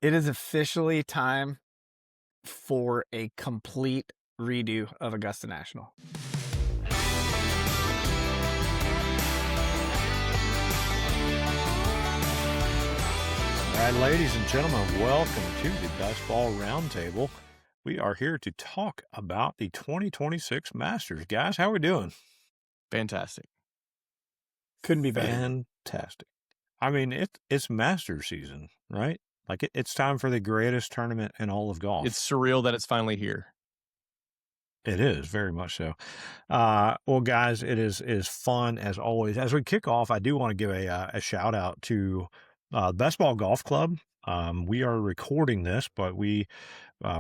It is officially time for a complete redo of Augusta National. All right, ladies and gentlemen, welcome to the BestBall Roundtable. We are here to talk about the 2026 Masters. Guys, how are we doing? Fantastic. Couldn't be better. Fantastic. I mean, it's Masters season, right? Like it's time for the greatest tournament in all of golf. It's surreal that it's finally here. It is very much so. Well, guys, it is fun as always. As we kick off, I do want to give a shout out to BestBall Golf Club. We are recording this, but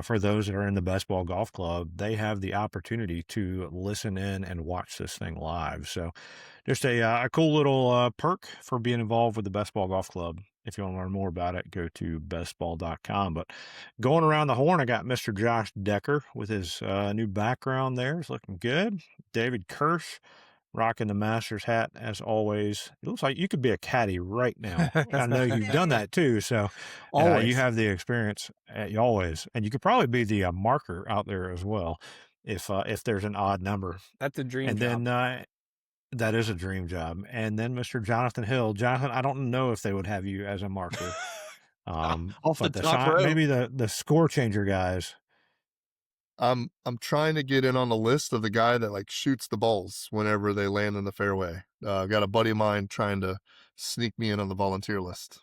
for those that are in the BestBall Golf Club, they have the opportunity to listen in and watch this thing live. So just a cool little perk for being involved with the BestBall Golf Club. If you want to learn more about it, go to bestball.com. But going around the horn, I got Mr. Josh Decker with his new background there. It's looking good. David Kirsch rocking the Masters hat as always. It looks like you could be a caddy right now. I know you've done that too. So you have the experience always. And you could probably be the marker out there as well if there's an odd number. That's a dream and job. Then that is a dream job. And then Mr. Jonathan Hill. Jonathan, I don't know if they would have you as a marker. Off the top row. Maybe the score changer guys. I'm trying to get in on the list of the guy that like shoots the balls whenever they land in the fairway. I've got a buddy of mine trying to sneak me in on the volunteer list.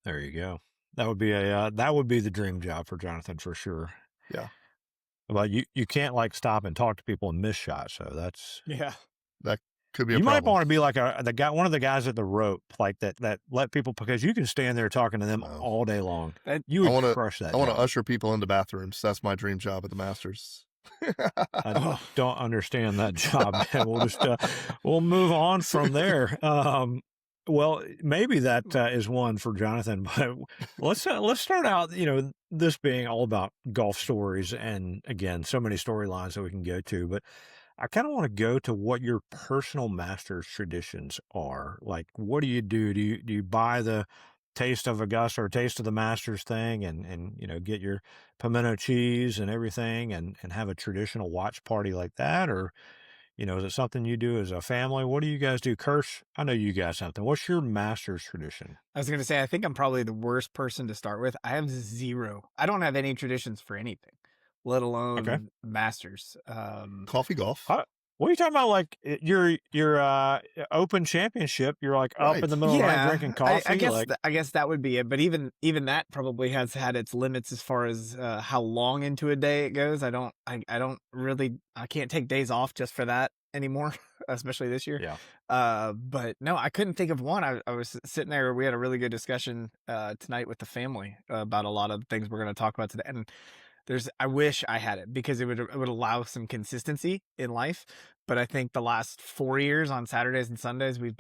There you go. That would be the dream job for Jonathan for sure. Yeah. But you can't like stop and talk to people and miss shots. So that's that could be a you problem. might want to be like one of the guys at the rope, like that let people, because you can stand there talking to them all day long. You would crush that. I want to usher people into bathrooms. That's my dream job at the Masters. I don't understand that job, man. We'll just we'll move on from there. Well, maybe that is one for Jonathan, but let's start out, this being all about golf stories, and again, so many storylines that we can go to, but I kind of want to go to what your personal Masters traditions are. Like, what do you do? Do you buy the taste of Augusta or taste of the Masters thing and get your pimento cheese and everything and have a traditional watch party like that? Or, is it something you do as a family? What do you guys do? Kirsch, I know you got something. What's your Masters tradition? I was going to say, I think I'm probably the worst person to start with. I have zero. I don't have any traditions for anything, let alone Masters. Coffee golf. What are you talking about? Like your Open Championship, you're like up in the middle of the night drinking coffee. I guess that would be it. But even that probably has had its limits as far as how long into a day it goes. I can't take days off just for that anymore, especially this year. Yeah. But no, I couldn't think of one. I was sitting there. We had a really good discussion tonight with the family about a lot of things we're going to talk about today. And I wish I had it because it would allow some consistency in life. But I think the last 4 years on Saturdays and Sundays, I've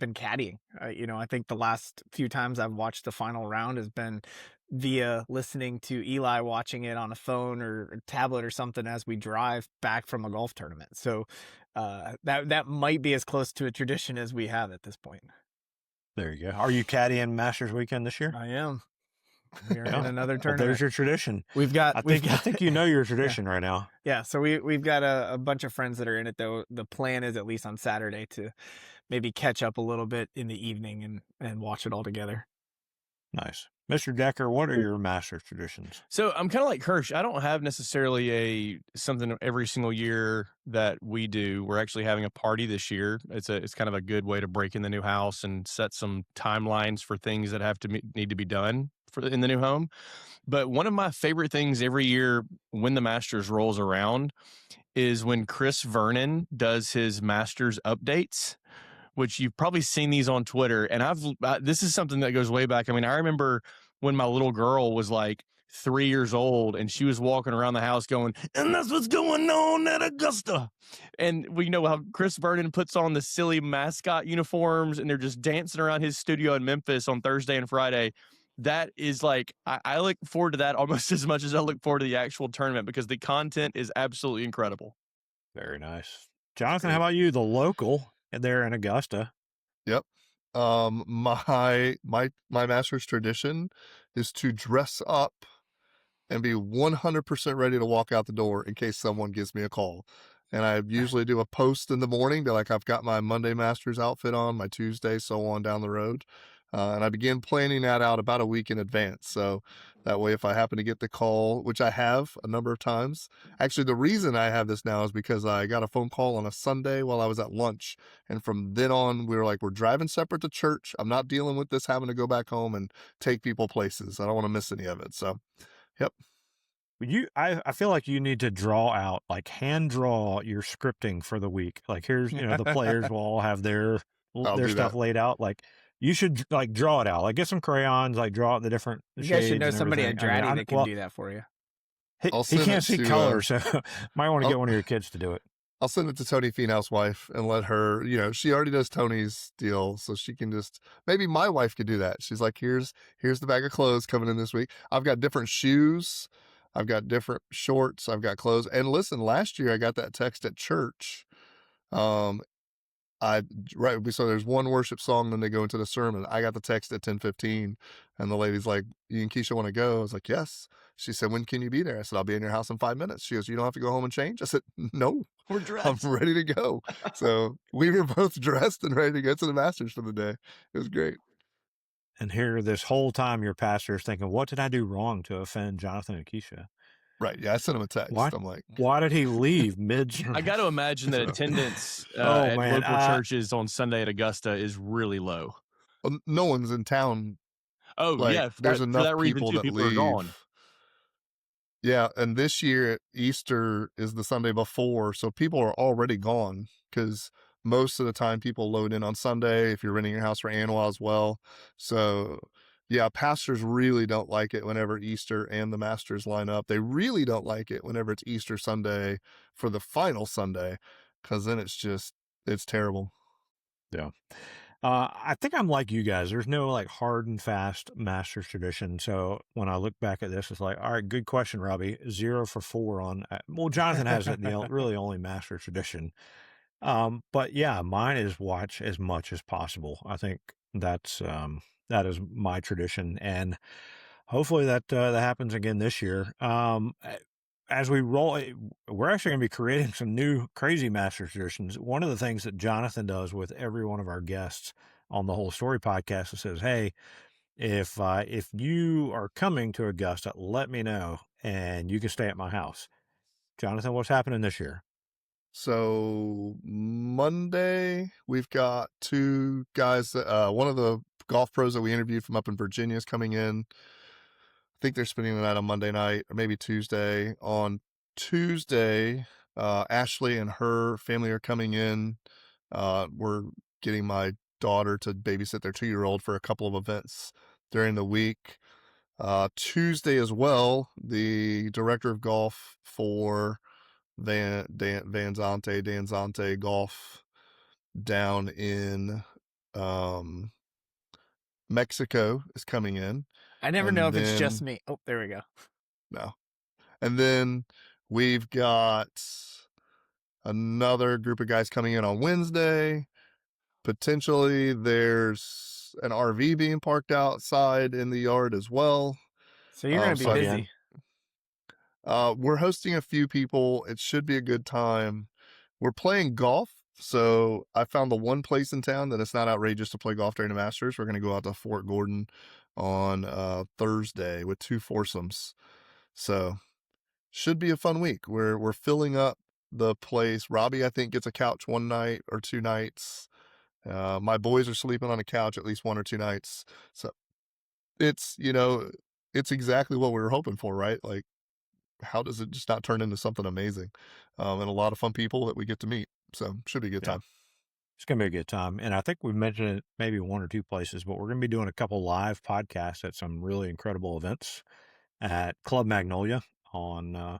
been caddying. I think the last few times I've watched the final round has been via listening to Eli watching it on a phone or a tablet or something as we drive back from a golf tournament. So that might be as close to a tradition as we have at this point. There you go. Are you caddying Masters weekend this year? I am. We're in another tournament. There's your tradition. I think you know your tradition right now. Yeah, so we've got a bunch of friends that are in it, though. The plan is at least on Saturday to maybe catch up a little bit in the evening and watch it all together. Nice. Mr. Decker, what are your Masters traditions? So I'm kind of like Hirsch. I don't have necessarily something every single year that we do. We're actually having a party this year. It's kind of a good way to break in the new house and set some timelines for things that need to be done in the new home. But one of my favorite things every year when the Masters rolls around is when Chris Vernon does his Masters updates, which you've probably seen these on Twitter. And this is something that goes way back. I mean, I remember when my little girl was like 3 years old and she was walking around the house going, and that's what's going on at Augusta. And we know how Chris Vernon puts on the silly mascot uniforms and they're just dancing around his studio in Memphis on Thursday and Friday. That is like, I look forward to that almost as much as I look forward to the actual tournament because the content is absolutely incredible. Very nice. Jonathan, how about you, the local there in Augusta? Yep. My Masters tradition is to dress up and be 100% ready to walk out the door in case someone gives me a call. And I usually do a post in the morning to like, I've got my Monday Masters outfit on, my Tuesday, so on down the road. And I begin planning that out about a week in advance. So that way, if I happen to get the call, which I have a number of times, actually, the reason I have this now is because I got a phone call on a Sunday while I was at lunch. And from then on, we were like, we're driving separate to church. I'm not dealing with this having to go back home and take people places. I don't want to miss any of it. So, yep. I feel like you need to draw out, like hand draw your scripting for the week. Like here's, the players will all have their I'll do stuff that. laid out. Like you should like draw it out. Like get some crayons, like draw out the different You shades guys should know and somebody at everything. Dratty that can do that for you. He I'll send can't it see to, color, so might want to I'll- get one of your kids to do it. I'll send it to Tony Finau's wife and let her, she already does Tony's deal. So she can just, maybe my wife could do that. She's like, here's the bag of clothes coming in this week. I've got different shoes. I've got different shorts. I've got clothes. And listen, last year I got that text at church. So there's one worship song, then they go into the sermon. I got the text at 10:15, and the lady's like, "You and Keisha want to go?" I was like, "Yes." She said, "When can you be there?" I said, "I'll be in your house in 5 minutes." She goes, "You don't have to go home and change?" I said, "No, We're I'm dressed. ready to go." So we were both dressed and ready to go to the Masters for the day. It was great. And here, this whole time, your pastor is thinking, "What did I do wrong to offend Jonathan and Keisha? Right? Yeah, I sent him a text. Why? I'm like, Why did he leave mid?" I got to imagine that So- attendance Oh, at man, local churches on Sunday at Augusta is really low. well, no one's in town. Oh, Like, yeah. there's For enough that reason, people too, that people are leave. gone. Yeah, and this year Easter is the Sunday before, so people are already gone because most of the time people load in on Sunday if you're renting your house for Annual as well. So yeah, pastors really don't like it whenever Easter and the Masters line up. They really don't like it whenever it's Easter Sunday for the final Sunday, because then it's terrible. Yeah. I think I'm like you guys. There's no like hard and fast Masters tradition. So when I look back at this, it's like, all right, good question, Robbie. 0 for 4 on. Well, Jonathan has it, really only Masters tradition. But yeah, mine is watch as much as possible. I think that is my tradition, and hopefully that happens again this year. As we roll, we're actually going to be creating some new crazy master traditions. One of the things that Jonathan does with every one of our guests on the Whole Story podcast is says, "Hey, if you are coming to Augusta, let me know, and you can stay at my house." Jonathan, what's happening this year? So Monday we've got two guys. One of the golf pros that we interviewed from up in Virginia is coming in. I think they're spending the night on Monday night or maybe Tuesday. On Tuesday, Ashley and her family are coming in. We're getting my daughter to babysit their 2-year-old for a couple of events during the week. Tuesday as well, the director of golf for Dan Zante Golf down in Mexico is coming in. I never And know if it's just then- me. Oh, there we go. No. And then we've got another group of guys coming in on Wednesday. Potentially there's an RV being parked outside in the yard as well. So you're going to be so busy. We're hosting a few people. It should be a good time. We're playing golf. So I found the one place in town that it's not outrageous to play golf during the Masters. We're going to go out to Fort Gordon on Thursday with 2 foursomes. So should be a fun week. We're filling up the place. Robbie, I think, gets a couch 1 night or 2 nights. My boys are sleeping on a couch at least 1 or 2 nights. So it's exactly what we were hoping for, right? Like, how does it just not turn into something amazing? And a lot of fun people that we get to meet. So should be a good time. It's going to be a good time. And I think we've mentioned it maybe 1 or 2 places, but we're going to be doing a couple live podcasts at some really incredible events at Club Magnolia on, I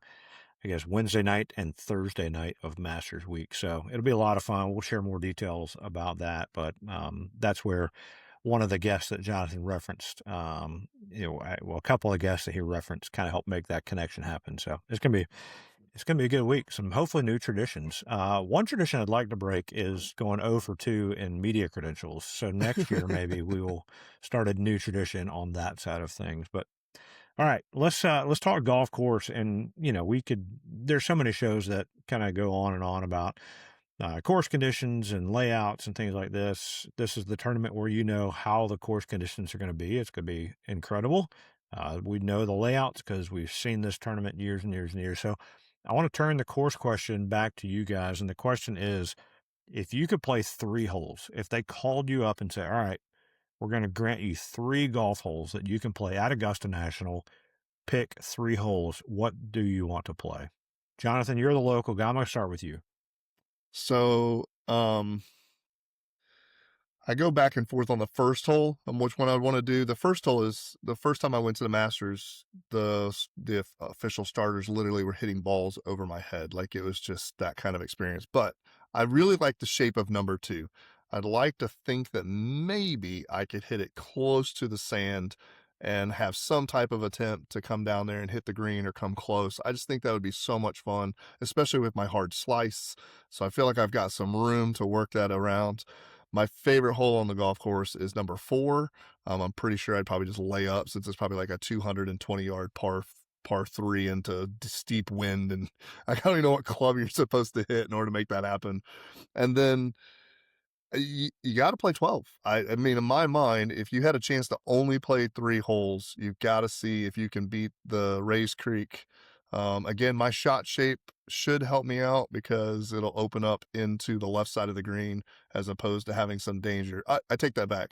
guess, Wednesday night and Thursday night of Masters Week. So it'll be a lot of fun. We'll share more details about that. But that's where one of the guests that Jonathan referenced, a couple of guests that he referenced kind of helped make that connection happen. So it's going It's going to be a good week. Some hopefully new traditions. One tradition I'd like to break is going 0 for 2 in media credentials. So next year, maybe we will start a new tradition on that side of things. But all right, let's talk golf course. And, there's so many shows that kind of go on and on about course conditions and layouts and things like this. This is the tournament where how the course conditions are going to be. It's going to be incredible. We know the layouts because we've seen this tournament years and years and years. So I want to turn the course question back to you guys. And the question is, if you could play 3 holes, if they called you up and said, all right, we're going to grant you 3 golf holes that you can play at Augusta National, pick 3 holes, what do you want to play? Jonathan, you're the local guy. I'm going to start with you. So, I go back and forth on the first hole on which one I'd want to do. The first hole is the first time I went to the Masters, the official starters literally were hitting balls over my head. Like it was just that kind of experience. But I really like the shape of number 2. I'd like to think that maybe I could hit it close to the sand and have some type of attempt to come down there and hit the green or come close. I just think that would be so much fun, especially with my hard slice. So I feel like I've got some room to work that around. My favorite hole on the golf course is number 4. I'm pretty sure I'd probably just lay up since it's probably like a 220-yard par 3 into steep wind, and I don't even know what club you're supposed to hit in order to make that happen. And then you got to play 12. I mean, in my mind, if you had a chance to only play 3 holes, you've got to see if you can beat the Rays Creek. Again, my shot shape should help me out because it'll open up into the left side of the green as opposed to having some danger. I take that back.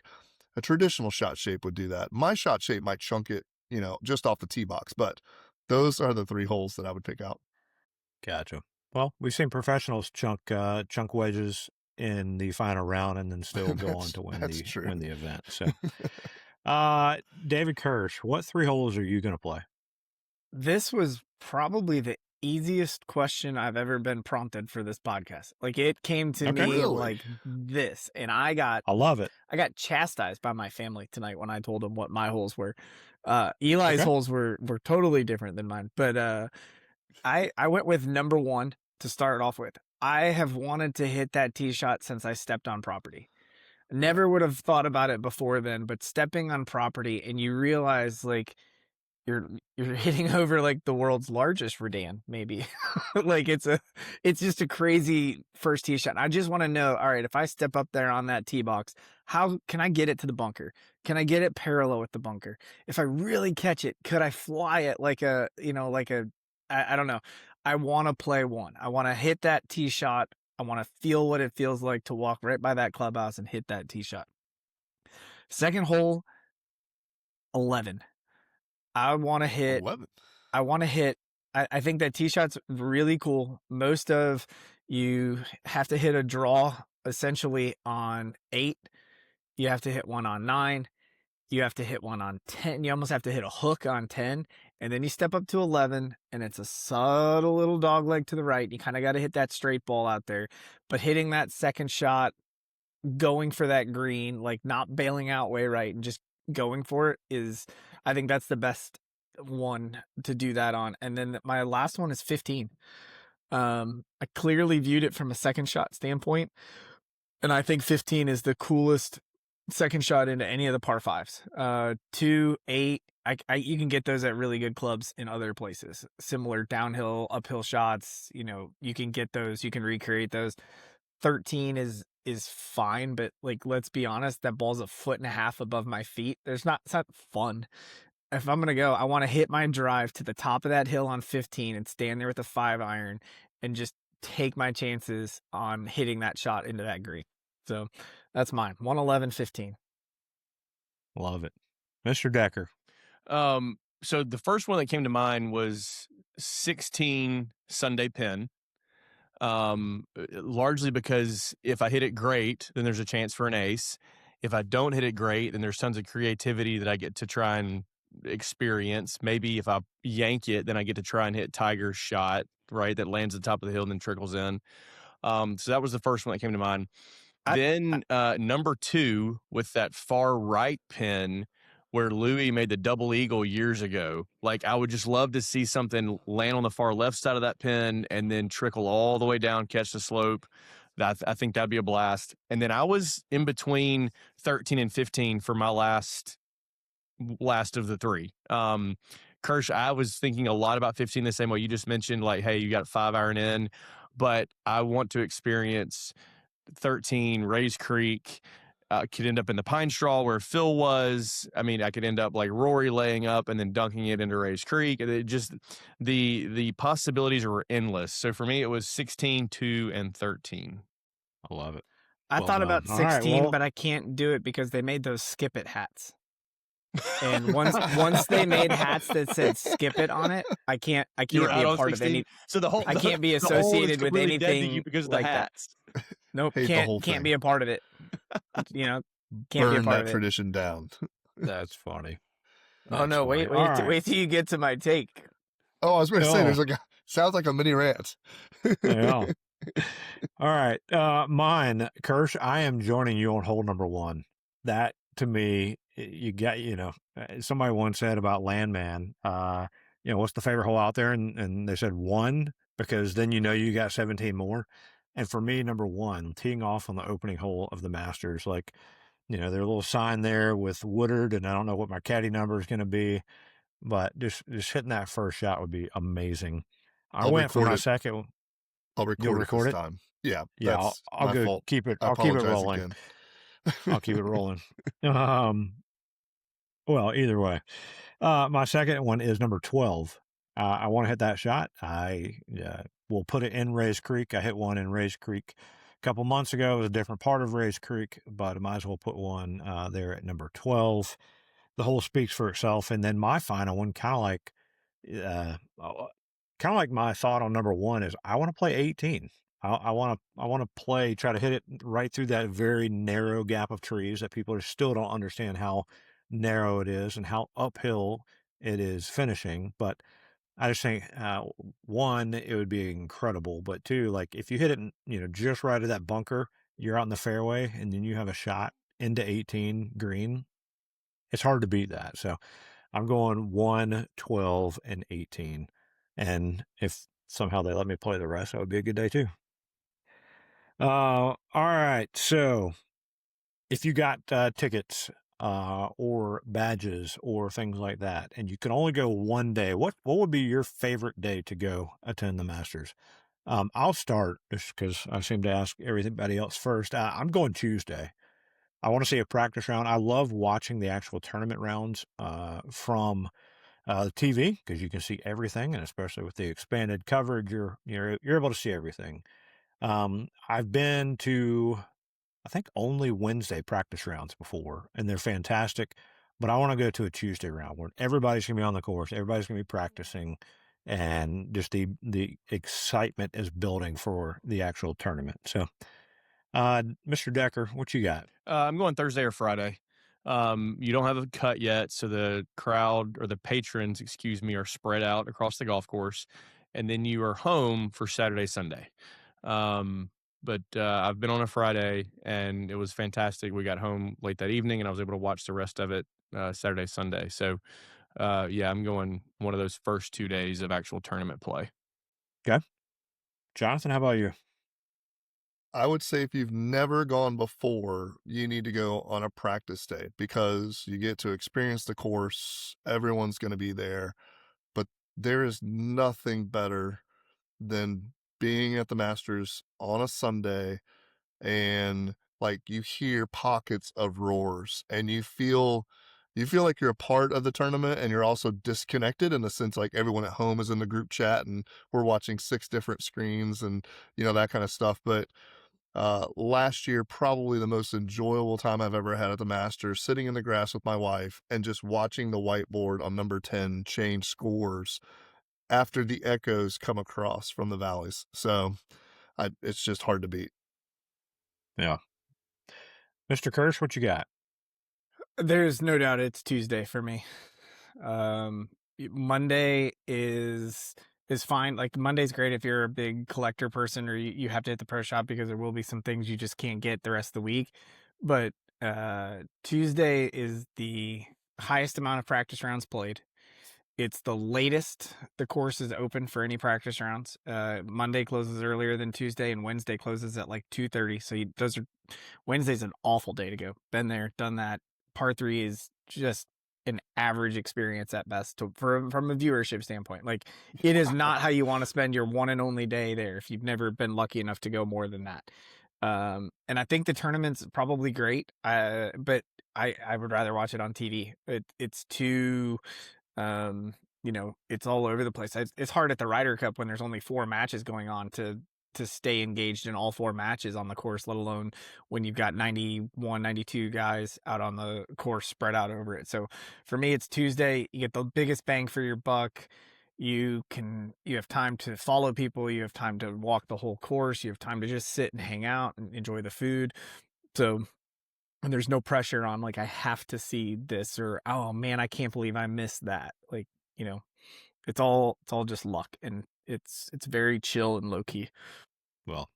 A traditional shot shape would do that. My shot shape might chunk it, just off the tee box, but those are the 3 holes that I would pick out. Gotcha. Well, we've seen professionals chunk wedges in the final round and then still go on to win the event. So, David Kirsch, what 3 holes are you going to play? This was probably the easiest question I've ever been prompted for this podcast. Like it came to me Really? like this, and I love it. I got chastised by my family tonight when I told them what my holes were. Eli's holes were totally different than mine, but I went with number 1 to start off with. I have wanted to hit that tee shot since I stepped on property. Never would have thought about it before then, but stepping on property and you realize like you're hitting over like the world's largest Redan, maybe. Like it's just a crazy first tee shot. I just want to know, all right, if I step up there on that tee box, how can I get it to the bunker? Can I get it parallel with the bunker? If I really catch it, could I fly it like I don't know. I want to play 1. I want to hit that tee shot. I want to feel what it feels like to walk right by that clubhouse and hit that tee shot. Second hole, 11. I want to hit 11. I think that tee shot's really cool. Most of you have to hit a draw essentially on 8. You have to hit one on 9. You have to hit one on 10. You almost have to hit a hook on 10. And then you step up to 11, and it's a subtle little dog leg to the right. You kind of got to hit that straight ball out there. But hitting that second shot, going for that green, like not bailing out way right and just going for it is, I think that's the best one to do that on. And then my last one is 15. I clearly viewed it from a second shot standpoint, and I think 15 is the coolest second shot into any of the par 5s. 2, 8, you can get those at really good clubs in other places. Similar downhill, uphill shots, you can get those, you can recreate those. 13 is fine, but like let's be honest, that ball's 1.5 feet above my feet. It's not fun. If I'm gonna go, I want to hit my drive to the top of that hill on 15 and stand there with a 5-iron and just take my chances on hitting that shot into that green. So that's mine. 111, 15. Love it. Mr. Decker. So the first one that came to mind was 16 Sunday pin. Largely because if I hit it great, then there's a chance for an ace. If I don't hit it great, then there's tons of creativity that I get to try and experience. Maybe if I yank it, then I get to try and hit Tiger's shot, right? That lands at the top of the hill and then trickles in. So that was the first one that came to mind. Then number 2 with that far right pin where Louis made the double eagle years ago. Like, I would just love to see something land on the far left side of that pin and then trickle all the way down, catch the slope. I think that'd be a blast. And then I was in between 13 and 15 for my last of the three. Kirsch, I was thinking a lot about 15 the same way you just mentioned, like, hey, you got 5-iron in, but I want to experience 13, Rays Creek. Could end up in the pine straw where Phil was. I mean, I could end up like Rory laying up and then dunking it into Rays Creek. It just the possibilities were endless. So for me, it was 16, 2, and 13. I love it. I Well thought done. about All right, 16, well, but I can't do it because they made those skip it hats. And once they made hats that said skip it on it, I can't You were be out a on part of 16. any. So the whole I can't be the hole is associated with completely dead to anything you because of like the that. hats. Nope, Hate the whole can't thing. be a part of it. You know, can't be a Burn part that of it. tradition down. that's funny. Oh That's no, funny. wait All right. wait till you get to my take. Oh, I was going to say, Oh. there's sounds like a mini rant. Yeah. All right. Mine, Kirsch, I am joining you on hole number 1. That to me, you got, somebody once said about Landman, what's the favorite hole out there? And they said 1, because then you got 17 more. And for me, number 1, teeing off on the opening hole of the Masters, like, there's a little sign there with Woodard, and I don't know what my caddy number is going to be, but just hitting that first shot would be amazing. I I'll went for record my it. second. I'll You'll record it record this it? time. Yeah, Yeah, that's I'll my go fault. keep it. I I'll keep it apologize rolling. again. I'll keep it rolling. Um, well, either way, my second one is number 12. I want to hit that shot. I will put it in Rays Creek. I hit one in Rays Creek a couple months ago. It was a different part of Rays Creek, but I might as well put one there at number 12. The hole speaks for itself. And then my final one, uh, kind of like my thought on number 1 is I want to play 18. I want to try to hit it right through that very narrow gap of trees that people still don't understand how narrow it is and how uphill it is finishing. But I just think, 1, it would be incredible, but 2, like if you hit it, just right at that bunker, you're out in the fairway, and then you have a shot into 18 green. It's hard to beat that. So I'm going 1, 12, and 18. And if somehow they let me play the rest, that would be a good day too. All right. So if you got tickets or badges or things like that, and you can only go one day, what would be your favorite day to go attend the Masters? I'll start just because I seem to ask everybody else first. I'm going Tuesday. I want to see a practice round. I love watching the actual tournament rounds from the TV because you can see everything, and especially with the expanded coverage, you're able to see everything. I've been to, I think, only Wednesday practice rounds before, and they're fantastic. But I want to go to a Tuesday round where everybody's gonna be on the course, everybody's gonna be practicing, and just the excitement is building for the actual tournament. So, Mr. Decker, what you got? I'm going Thursday or Friday. You don't have a cut yet, so the crowd or the patrons, excuse me, are spread out across the golf course, and then you are home for Saturday, Sunday. But I've been on a Friday, and it was fantastic. We got home late that evening, and I was able to watch the rest of it Saturday, Sunday. So, yeah, I'm going one of those first 2 days of actual tournament play. Okay, Jonathan, how about you? I would say if you've never gone before, you need to go on a practice day because you get to experience the course. Everyone's going to be there, but there is nothing better than being at the Masters on a Sunday and like you hear pockets of roars and you feel like you're a part of the tournament and you're also disconnected in the sense like everyone at home is in the group chat and we're watching 6 different screens and that kind of stuff. But last year, probably the most enjoyable time I've ever had at the Masters, sitting in the grass with my wife and just watching the whiteboard on number 10 change scores after the echoes come across from the valleys. So it's just hard to beat. Yeah, Mr. Kirsch, what you got? There's no doubt it's Tuesday for me. Monday is fine. Like Monday's great if you're a big collector person or you have to hit the pro shop because there will be some things you just can't get the rest of the week. But Tuesday is the highest amount of practice rounds played. It's the latest the course is open for any practice rounds. Monday closes earlier than Tuesday, and Wednesday closes at like 2:30. So Wednesday's an awful day to go. Been there, done that. Par 3 is just an average experience at best from a viewership standpoint. Like, it is not how you want to spend your one and only day there if you've never been lucky enough to go more than that. And I think the tournament's probably great, but I would rather watch it on TV. It's too, it's all over the place. It's hard at the Ryder Cup when there's only 4 matches going on to stay engaged in all 4 matches on the course, let alone when you've got 91, 92 guys out on the course spread out over it. So for me, it's Tuesday. You get the biggest bang for your buck. You have time to follow people. You have time to walk the whole course. You have time to just sit and hang out and enjoy the food. So, and there's no pressure on like, I have to see this, or, oh man, I can't believe I missed that. Like, it's all just luck, and it's very chill and low key. Well,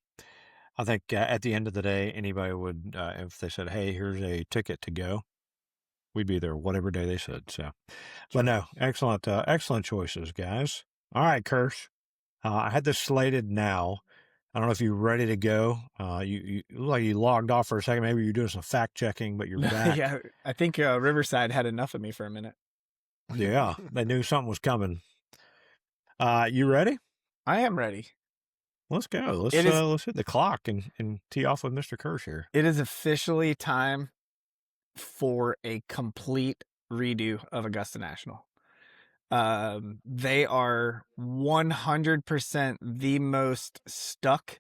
I think at the end of the day, anybody would, if they said, "Hey, here's a ticket to go," we'd be there whatever day they said. So, but no, excellent choices, guys. All right, Kirsch. I had this slated now. I don't know if you're ready to go. You look like you logged off for a second. Maybe you're doing some fact checking, but you're back. Yeah, I think Riverside had enough of me for a minute. Yeah, they knew something was coming. You ready? I am ready. Let's go. Let's hit the clock and tee off with Mr. Kirsch here. It is officially time for a complete redo of Augusta National. They are 100% the most stuck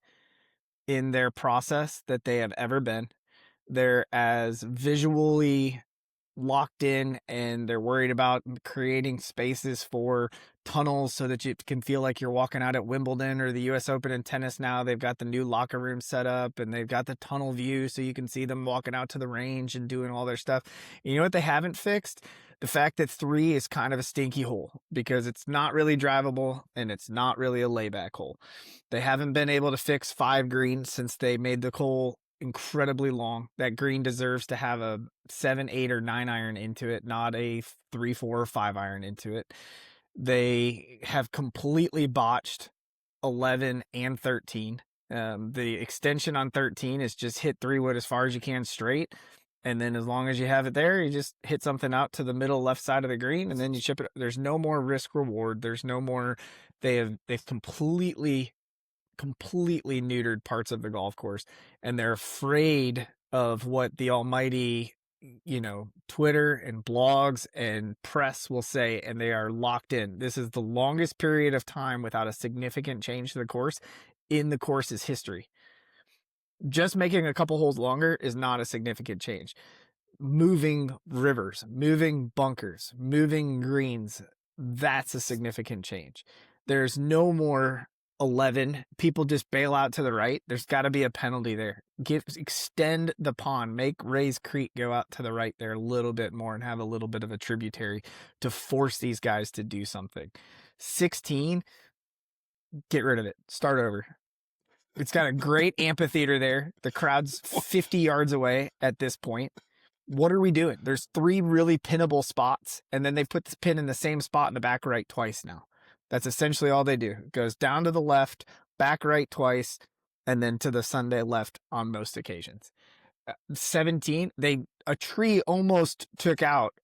in their process that they have ever been. They're as visually locked in, and they're worried about creating spaces for tunnels so that you can feel like you're walking out at Wimbledon or the US Open in tennis. Now they've got the new locker room set up, and they've got the tunnel view so you can see them walking out to the range and doing all their stuff. And you know what they haven't fixed? The fact that 3 is kind of a stinky hole, because it's not really drivable and it's not really a layback hole. They haven't been able to fix 5 greens since they made the hole incredibly long. That green deserves to have a 7, 8, or 9 iron into it, not a 3, 4, or 5 iron into it. They have completely botched 11 and 13. The extension on 13 is just hit 3-wood as far as you can straight, and then as long as you have it there, you just hit something out to the middle left side of the green, and then you chip it. There's no more risk reward. There's no more. They've completely neutered parts of the golf course, and they're afraid of what the almighty, Twitter and blogs and press will say, and they are locked in. This is the longest period of time without a significant change to the course in the course's history. Just making a couple holes longer is not a significant change. Moving rivers, moving bunkers, moving greens, that's a significant change. There's no more 11. People just bail out to the right. There's got to be a penalty there. Extend the pond. Make Ray's Creek go out to the right there a little bit more and have a little bit of a tributary to force these guys to do something. 16, get rid of it. Start over. It's got a great amphitheater there. The crowd's 50 yards away at this point. What are we doing? There's 3 really pinnable spots, and then they put this pin in the same spot in the back right twice now. That's essentially all they do. It goes down to the left, back right twice, and then to the Sunday left on most occasions. 17, a tree almost took out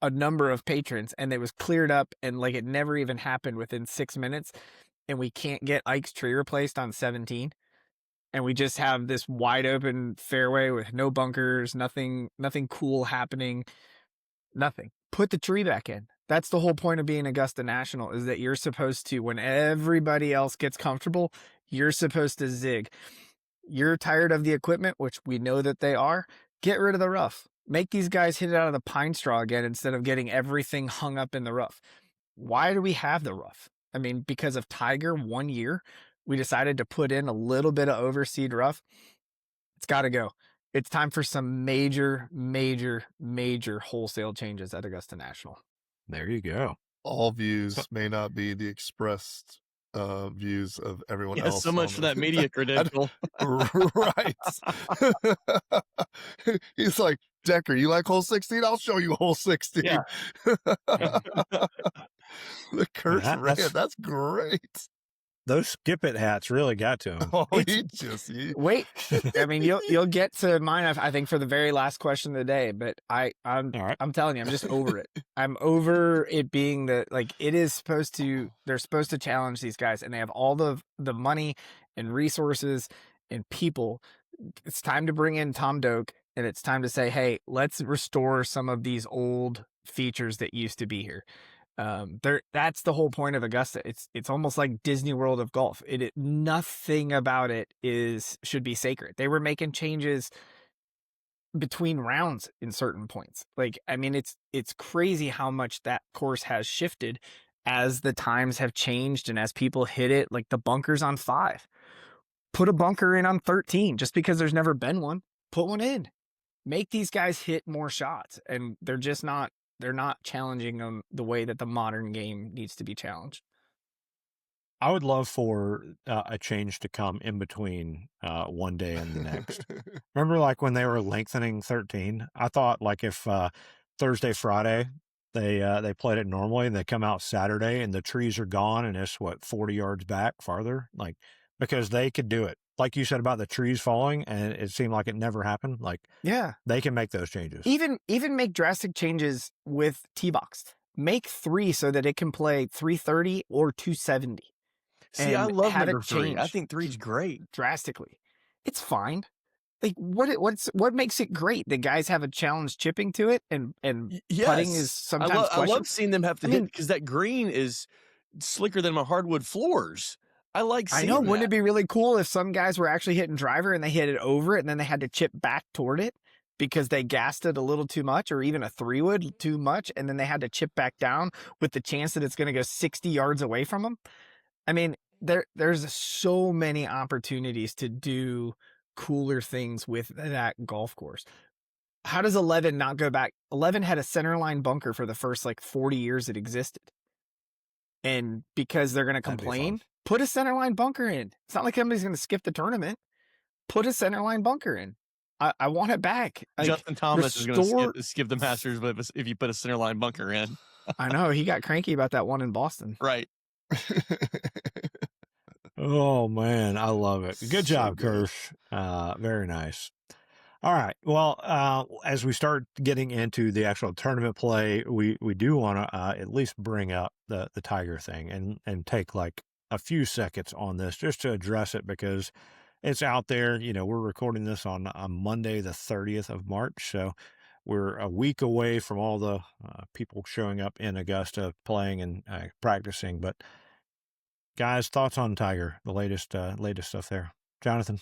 a number of patrons, and it was cleared up, and like it never even happened within 6 minutes. And we can't get Ike's tree replaced on 17. And we just have this wide open fairway with no bunkers, nothing cool happening, nothing. Put the tree back in. That's the whole point of being Augusta National, is that you're supposed to, when everybody else gets comfortable, you're supposed to zig. You're tired of the equipment, which we know that they are. Get rid of the rough. Make these guys hit it out of the pine straw again instead of getting everything hung up in the rough. Why do we have the rough? I mean, because of Tiger 1 year, we decided to put in a little bit of overseed rough. It's got to go. It's time for some major wholesale changes at Augusta National. There you go. All views may not be the expressed views of everyone else. So much for that media credential. Right. He's like, Decker, you like hole 16? I'll show you hole 16. Yeah. The Kirsch That- red. that's- That's great. Those skip it hats really got to him. Oh, It's- Wait, I mean, you'll get to mine. I think for the very last question of the day, but I'm All right. I'm telling you, I'm just over it. I'm over it being that like it is supposed to. They're supposed to challenge these guys, and they have all the money and resources and people. It's time to bring in Tom Doak, and it's time to say, hey, let's restore some of these old features that used to be here. That's the whole point of Augusta. It's almost like Disney World of golf. Nothing about it should be sacred. They were making changes between rounds in certain points. Like, I mean, it's crazy how much that course has shifted as the times have changed and as people hit it. Like the bunkers on 5, put a bunker in on 13 just because there's never been one. Put one in. Make these guys hit more shots, and they're just not. They're not challenging them the way that the modern game needs to be challenged. I would love for a change to come in between one day and the next. Remember, like when they were lengthening 13, I thought like if Thursday, Friday, they played it normally and they come out Saturday and the trees are gone and it's 40 yards back farther, like because they could do it. Like you said about the trees falling, and it seemed like it never happened. Like, yeah, they can make those changes. Even make drastic changes with T-Box. Make 3 so that it can play 330 or 270. See, I love number 3. I think 3's great. Drastically. It's fine. Like what makes it great? The guys have a challenge chipping to it, and yes. putting is sometimes I love seeing them have to hit because that green is slicker than my hardwood floors. I like seeing that. Wouldn't it be really cool if some guys were actually hitting driver and they hit it over it and then they had to chip back toward it because they gassed it a little too much, or even a 3-wood too much, and then they had to chip back down with the chance that it's going to go 60 yards away from them? I mean, there's so many opportunities to do cooler things with that golf course. How does 11 not go back? 11 had a centerline bunker for the first like 40 years it existed. And because they're going to complain, put a centerline bunker in. It's not like somebody's going to skip the tournament. Put a centerline bunker in. I want it back. Like, Justin Thomas is going to skip the Masters if you put a centerline bunker in. I know. He got cranky about that one in Boston. Right. Oh, man. I love it. Good job, good. Kirsch. Very nice. All right. Well, as we start getting into the actual tournament play, we do want to at least bring up the Tiger thing and take like a few seconds on this just to address it because it's out there. You know, we're recording this on Monday, the 30th of March. So we're a week away from all the people showing up in Augusta playing and practicing. But guys, thoughts on Tiger, the latest stuff there. Jonathan?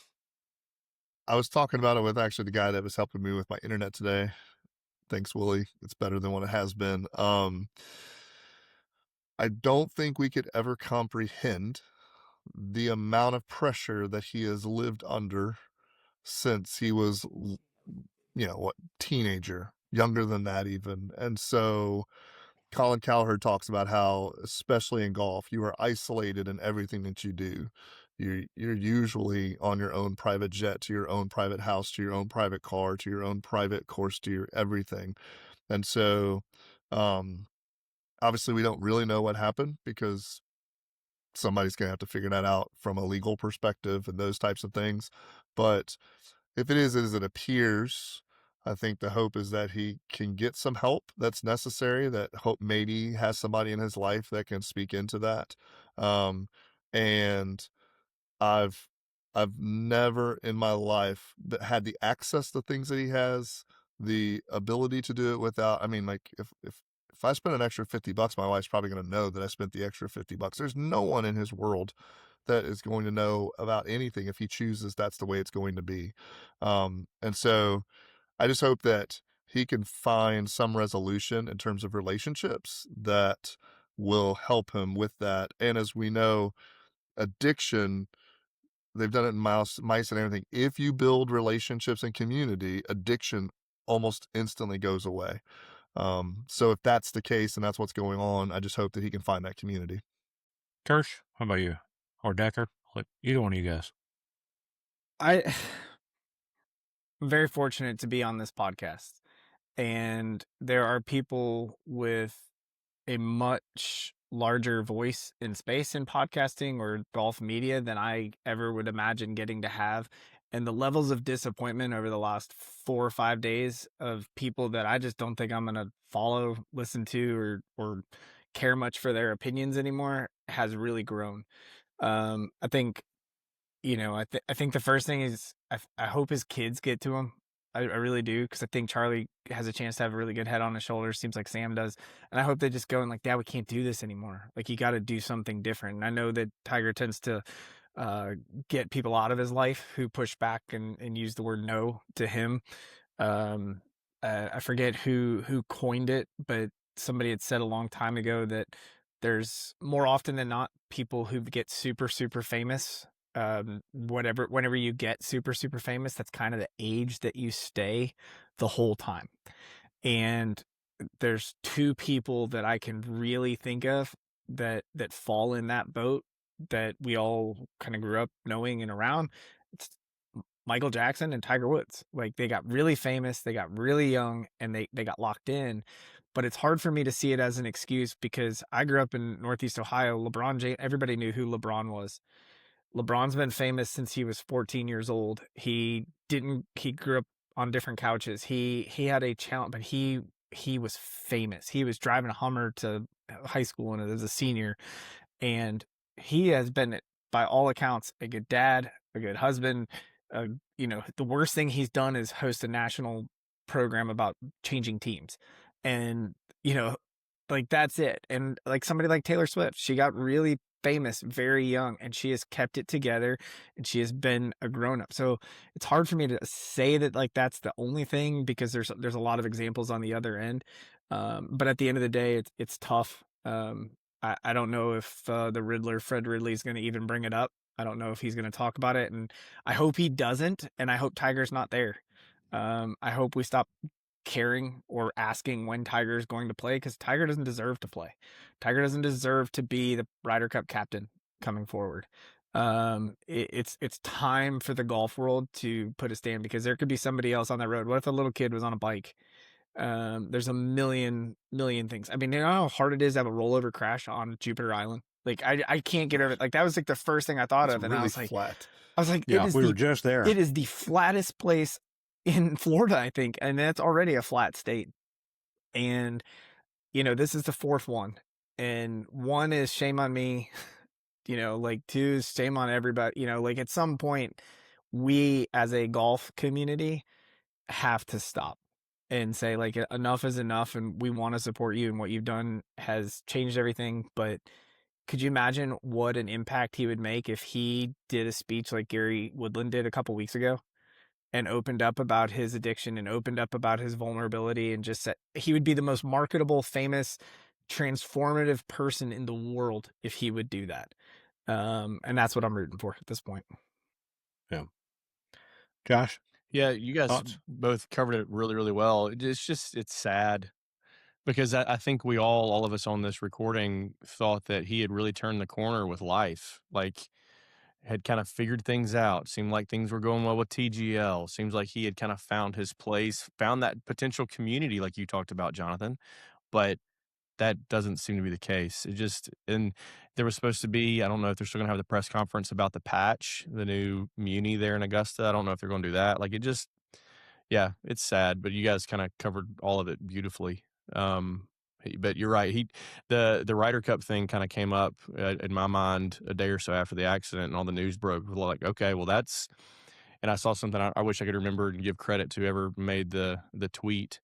I was talking about it with actually the guy that was helping me with my internet today. Thanks, Willie. It's better than what it has been. I don't think we could ever comprehend the amount of pressure that he has lived under since he was, teenager, younger than that even. And so Colin Cowherd talks about how, especially in golf, you are isolated in everything that you do. You're usually on your own private jet, to your own private house, to your own private car, to your own private course, to your everything. And so, obviously we don't really know what happened because somebody's going to have to figure that out from a legal perspective and those types of things. But if it is as it appears, I think the hope is that he can get some help that's necessary, that hope maybe has somebody in his life that can speak into that. And I've never in my life had the access to things that he has, the ability to do it without, I mean, like if I spend an extra $50, my wife's probably going to know that I spent the extra $50. There's no one in his world that is going to know about anything. If he chooses, that's the way it's going to be. And so I just hope that he can find some resolution in terms of relationships that will help him with that. And as we know, addiction, they've done it in mice and everything. If you build relationships and community, addiction almost instantly goes away. So if that's the case and that's what's going on, I just hope that he can find that community. Kirsch, how about you? Or Decker? Either one of you guys. I'm very fortunate to be on this podcast. and there are people with a much larger voice in space in podcasting or golf media than I ever would imagine getting to have. And the levels of disappointment over the last 4 or 5 days of people that I just don't think I'm going to follow, listen to, or care much for their opinions anymore has really grown. I think, I think the first thing is I hope his kids get to him. I really do, because I think Charlie has a chance to have a really good head on his shoulders. Seems like Sam does, and I hope they just go and like, Dad, we can't do this anymore. Like, you got to do something different. And I know that Tiger tends to uh, get people out of his life who push back and use the word no to him. um, I forget who coined it, but somebody had said a long time ago that there's more often than not people who get super super famous. Whenever you get super super famous, that's kind of the age that you stay the whole time. And there's two people that I can really think of that fall in that boat, that we all kind of grew up knowing and around. It's Michael Jackson and Tiger Woods. Like, they got really famous, they got really young, and they got locked in. But it's hard for me to see it as an excuse, because I grew up in Northeast Ohio. LeBron James, everybody knew who LeBron was. LeBron's been famous since he was 14 years old. He grew up on different couches. He had a challenge, but he was famous. He was driving a Hummer to high school and as a senior, and he has been, by all accounts, a good dad, a good husband. The worst thing he's done is host a national program about changing teams, and you know, like, that's it. And like somebody like Taylor Swift, she got really famous very young, and she has kept it together, and she has been a grown up. So it's hard for me to say that like that's the only thing, because there's a lot of examples on the other end. But at the end of the day, it's tough. I don't know if the Riddler, Fred Ridley, is going to even bring it up. I don't know if he's going to talk about it, and I hope he doesn't. And I hope Tiger's not there. I hope we stop caring or asking when Tiger is going to play, because Tiger doesn't deserve to play. Tiger doesn't deserve to be the Ryder Cup captain coming forward. It's time for the golf world to put a stand, because there could be somebody else on that road. What if a little kid was on a bike? There's a million things. I mean, you know how hard it is to have a rollover crash on Jupiter Island? Like, I can't get over it. Like, that was like the first thing I thought It's of, and really flat. I was like, Yeah, we were just there. it is the flattest place in Florida, I think, and that's already a flat state. And this is the fourth one, and one is shame on me. Like, two is shame on everybody. Like, at some point, we as a golf community have to stop and say, like, enough is enough, and we want to support you, and what you've done has changed everything. But could you imagine what an impact he would make if he did a speech like Gary Woodland did a couple weeks ago, and opened up about his addiction, and opened up about his vulnerability, and just said he would be the most marketable, famous, transformative person in the world if he would do that. And that's what I'm rooting for at this point. Yeah. Josh? Yeah, you guys Thoughts? both covered it really, really well. It's sad, because I think all of us on this recording thought that he had really turned the corner with life. Like, had kind of figured things out. Seemed like things were going well with TGL. Seems like he had kind of found his place, found that potential community like you talked about, Jonathan. But that doesn't seem to be the case. And there was supposed to be, I don't know if they're still going to have the press conference about the patch, the new Muni there in Augusta. I don't know if they're going to do that. Like, yeah, it's sad, but you guys kind of covered all of it beautifully. But you're right. The Ryder Cup thing kind of came up in my mind a day or so after the accident, and all the news broke. Like, okay, well, and I saw something. I wish I could remember and give credit to whoever made the tweet,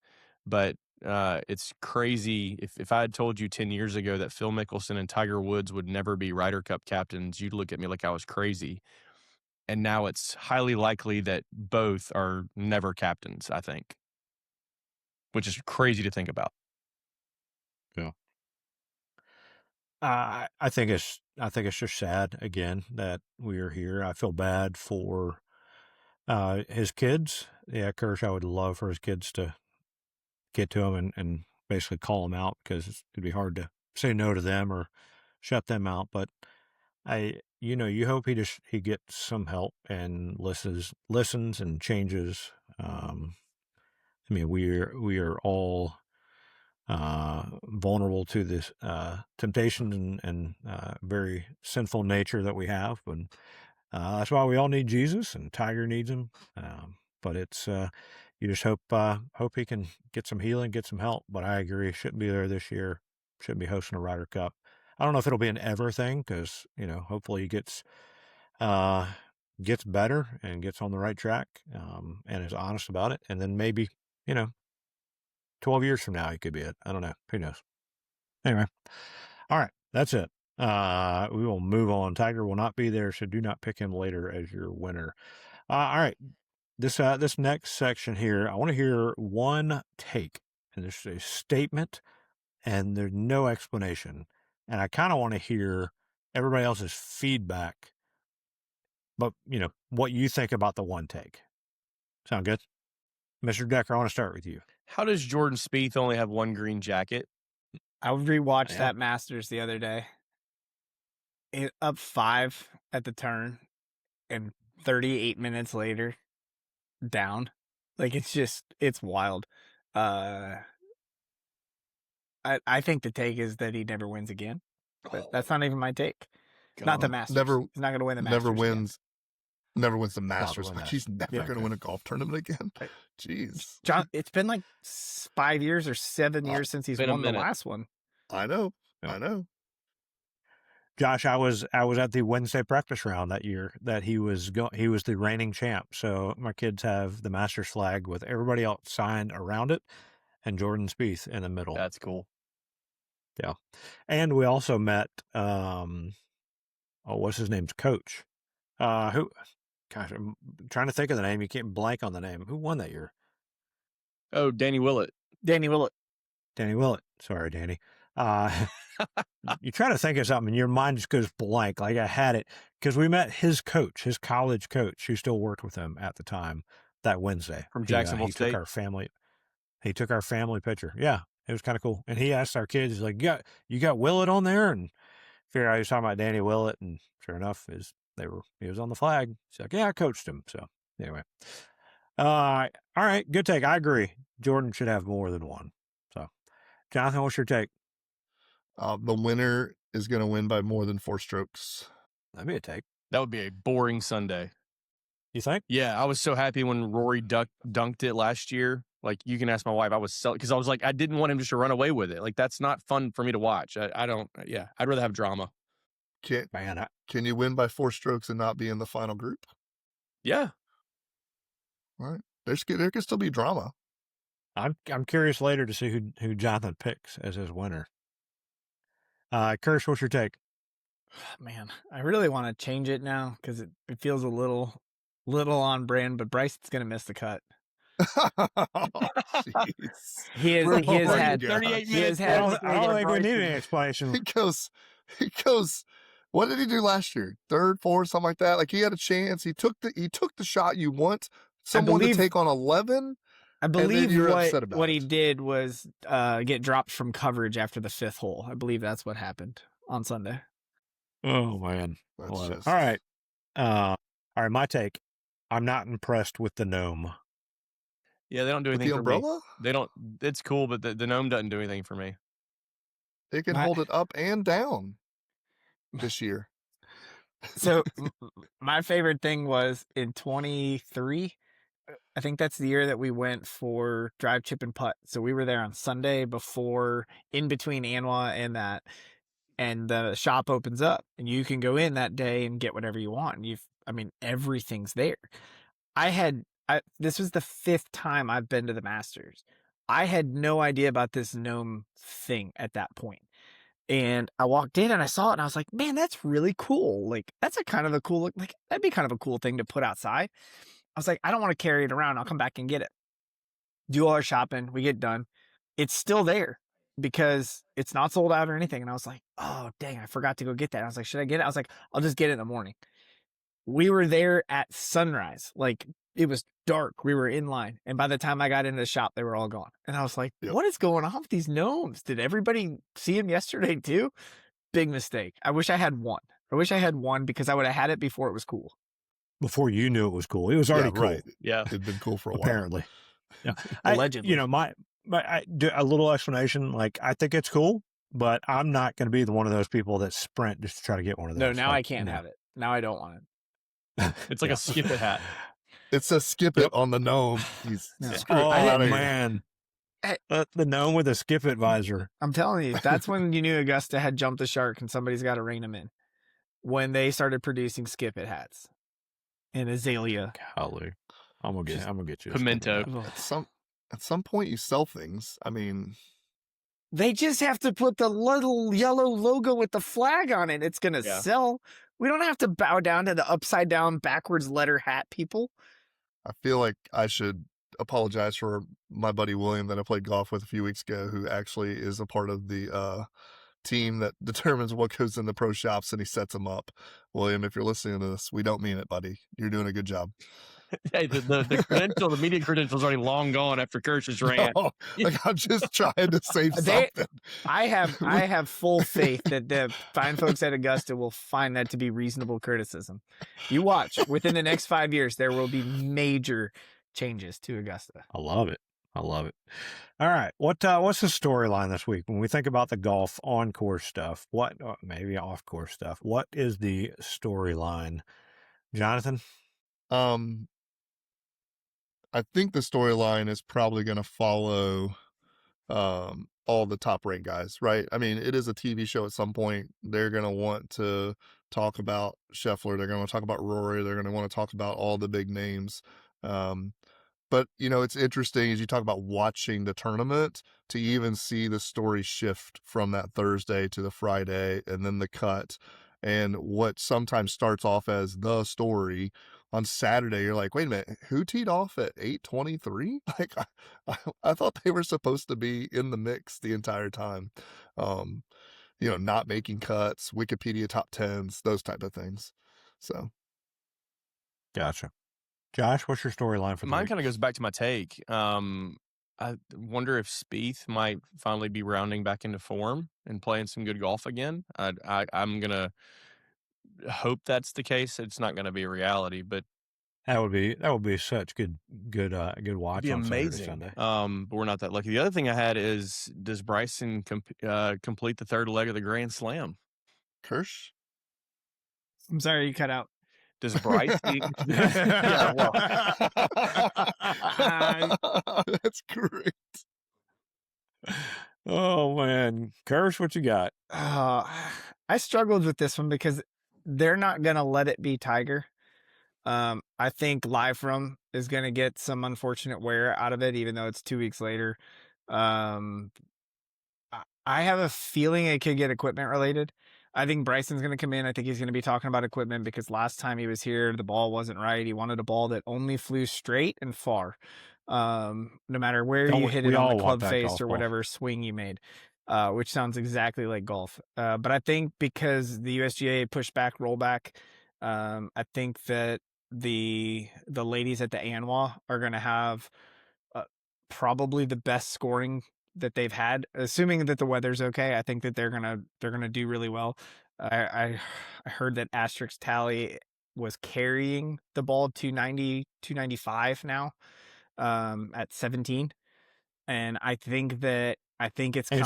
but it's crazy. If I had told you 10 years ago that Phil Mickelson and Tiger Woods would never be Ryder Cup captains, you'd look at me like I was crazy. And now it's highly likely that both are never captains, I think, which is crazy to think about. Yeah. I think it's just sad again that we are here. I feel bad for his kids. Yeah, Kershaw would love for his kids to get to him and basically call him out, because it'd be hard to say no to them or shut them out. But you hope he gets some help and listens and changes. I mean, we are all vulnerable to this temptation and very sinful nature that we have, but that's why we all need Jesus, and Tiger needs him. But it's you just hope he can get some healing, get some help. But I agree, shouldn't be there this year. Shouldn't be hosting a Ryder Cup. I don't know if it'll be an ever thing, because hopefully he gets better and gets on the right track, and is honest about it, and then maybe 12 years from now he could be it. I don't know. Who knows? Anyway, all right, that's it. We will move on. Tiger will not be there, so do not pick him later as your winner. All right, this next section here, I want to hear one take, and there's a statement, and there's no explanation, and I kind of want to hear everybody else's feedback, but what you think about the one take. Sound good? Mr. Decker, I want to start with you. How does Jordan Spieth only have one green jacket? I rewatched that Masters the other day. Up 5 at the turn, and 38 minutes later, down. Like, it's wild. I think the take is that he never wins again, but that's not even my take. Not the Masters. He's not going to win the Masters. Never wins the Masters. He's never going to win a golf tournament again. Jeez, John, it's been like 5 years or 7 years since he's won the last one. I know. Josh, I was at the Wednesday practice round that year that he was the reigning champ. So my kids have the Masters flag with everybody else signed around it, and Jordan Spieth in the middle. That's cool. Yeah, and we also met what's his name's coach? Who? Gosh, I'm trying to think of the name. You can't blank on the name. Who won that year? Oh, Danny Willett. Danny Willett. Sorry, Danny. You try to think of something and your mind just goes blank. Like I had it because we met his coach, his college coach, who still worked with him at the time that Wednesday from Jacksonville State. He took our family picture. Yeah, it was kind of cool. And he asked our kids, he's like, you got Willett on there? And figured out he was talking about Danny Willett, and sure enough, he was on the flag. He's like, yeah, I coached him. So anyway, all right, good take. I agree. Jordan should have more than one. So, Jonathan, what's your take? The winner is going to win by more than 4 strokes. That'd be a take. That would be a boring Sunday. You think? Yeah, I was so happy when Rory dunked it last year. Like, you can ask my wife. I was because I was like, I didn't want him just to run away with it. Like, that's not fun for me to watch. I'd rather have drama. Can you win by 4 strokes and not be in the final group? Yeah. All right. There can still be drama. I'm curious later to see who Jonathan picks as his winner. Kirsch, what's your take? Man, I really want to change it now because it feels a little on brand, but Bryson's going to miss the cut. He has had 38 minutes. I don't think we need any explanation. He goes, what did he do last year? 3rd, 4th, something like that? Like, he had a chance. He took the shot you want someone to take on 11. I believe what he did was get dropped from coverage after the 5th hole. I believe that's what happened on Sunday. Oh, man. All right. All right, my take. I'm not impressed with the gnome. Yeah, they don't do anything with the for umbrella? Me. They don't. It's cool, but the gnome doesn't do anything for me. It can hold it up and down this year. So my favorite thing was in 23. I think that's the year that we went for drive, chip, and putt. So we were there on Sunday in between Anwa and that, and the shop opens up, and you can go in that day and get whatever you want. And everything's there. This was the 5th time I've been to the Masters. I had no idea about this gnome thing at that point. And I walked in and I saw it and I was like, man, that's really cool. Like, that's that'd be kind of a cool thing to put outside. I was like, I don't want to carry it around. I'll come back and get it. Do all our shopping. We get done. It's still there because it's not sold out or anything. And I was like, oh, dang, I forgot to go get that. I was like, should I get it? I was like, I'll just get it in the morning. We were there at sunrise. Like, it was dark. We were in line. And by the time I got into the shop, they were all gone. And I was like, What is going on with these gnomes? Did everybody see them yesterday too? Big mistake. I wish I had one because I would have had it before it was cool. Before you knew it was cool. It was already cool. Right. Yeah. It'd been cool for a while. Apparently. Yeah, Allegedly. a little explanation. Like, I think it's cool, but I'm not going to be one of those people that sprint just to try to get one of No, those. now Like, I can't have it. Now I don't want it. It's like yeah. a skip it hat. It says skip Yep. it on the gnome. He's No. screw it. Oh, Get out of here. man. Hey. The gnome with a skip it visor. I'm telling you, that's when you knew Augusta had jumped the shark and somebody's got to rein them in. When they started producing skip it hats and azalea. Golly. I'm gonna get you a Pimento. skip it hat. At some point, you sell things. I mean, They just have to put the little yellow logo with the flag on it. It's gonna sell. We don't have to bow down to the upside down backwards letter hat people. I feel like I should apologize for my buddy William that I played golf with a few weeks ago, who actually is a part of the team that determines what goes in the pro shops, and he sets them up. William, if you're listening to this, we don't mean it, buddy. You're doing a good job. Hey, the media credentials already long gone after Kirsch's rant. No, like, I'm just trying to save something. I have full faith that the fine folks at Augusta will find that to be reasonable criticism. You watch, within the next 5 years, there will be major changes to Augusta. I love it. All right. What's the storyline this week? When we think about the golf on-course stuff, maybe off-course stuff, what is the storyline? Jonathan? I think the storyline is probably going to follow all the top ranked guys, right? I mean, it is a TV show at some point. They're going to want to talk about Scheffler. They're going to want to talk about Rory. They're going to want to talk about all the big names. But, it's interesting as you talk about watching the tournament to even see the story shift from that Thursday to the Friday and then the cut. And what sometimes starts off as the story on Saturday, you're like, wait a minute, who teed off at 8:23? Like, I thought they were supposed to be in the mix the entire time. Not making cuts, Wikipedia top 10s, those type of things. So. Gotcha. Josh, what's your storyline for the Mine week? kind of goes back to my take. I wonder if Spieth might finally be rounding back into form and playing some good golf again. I'm gonna hope that's the case. It's not gonna be a reality, but that would be such good watch. it'd be on amazing. Saturday, Sunday. But we're not that lucky. The other thing I had is, does Bryson complete the third leg of the Grand Slam? Kirsch? I'm sorry, you cut out. Does Bryce? Yeah, well. That's great. Oh man, Kirsch, what you got? I struggled with this one because they're not gonna let it be Tiger. I think Live From is gonna get some unfortunate wear out of it, even though it's 2 weeks later. I have a feeling it could get equipment related. I think Bryson's going to come in. I think he's going to be talking about equipment because last time he was here, the ball wasn't right. He wanted a ball that only flew straight and far. No matter where you hit it on the club face or whatever swing you made, which sounds exactly like golf. But I think because the USGA pushed back rollback, I think that the ladies at the ANWA are going to have probably the best scoring that they've had, assuming that the weather's okay. I think that they're gonna do really well. I heard that Asterisk Tally was carrying the ball 290, 295 now, at 17, and I think it's coming.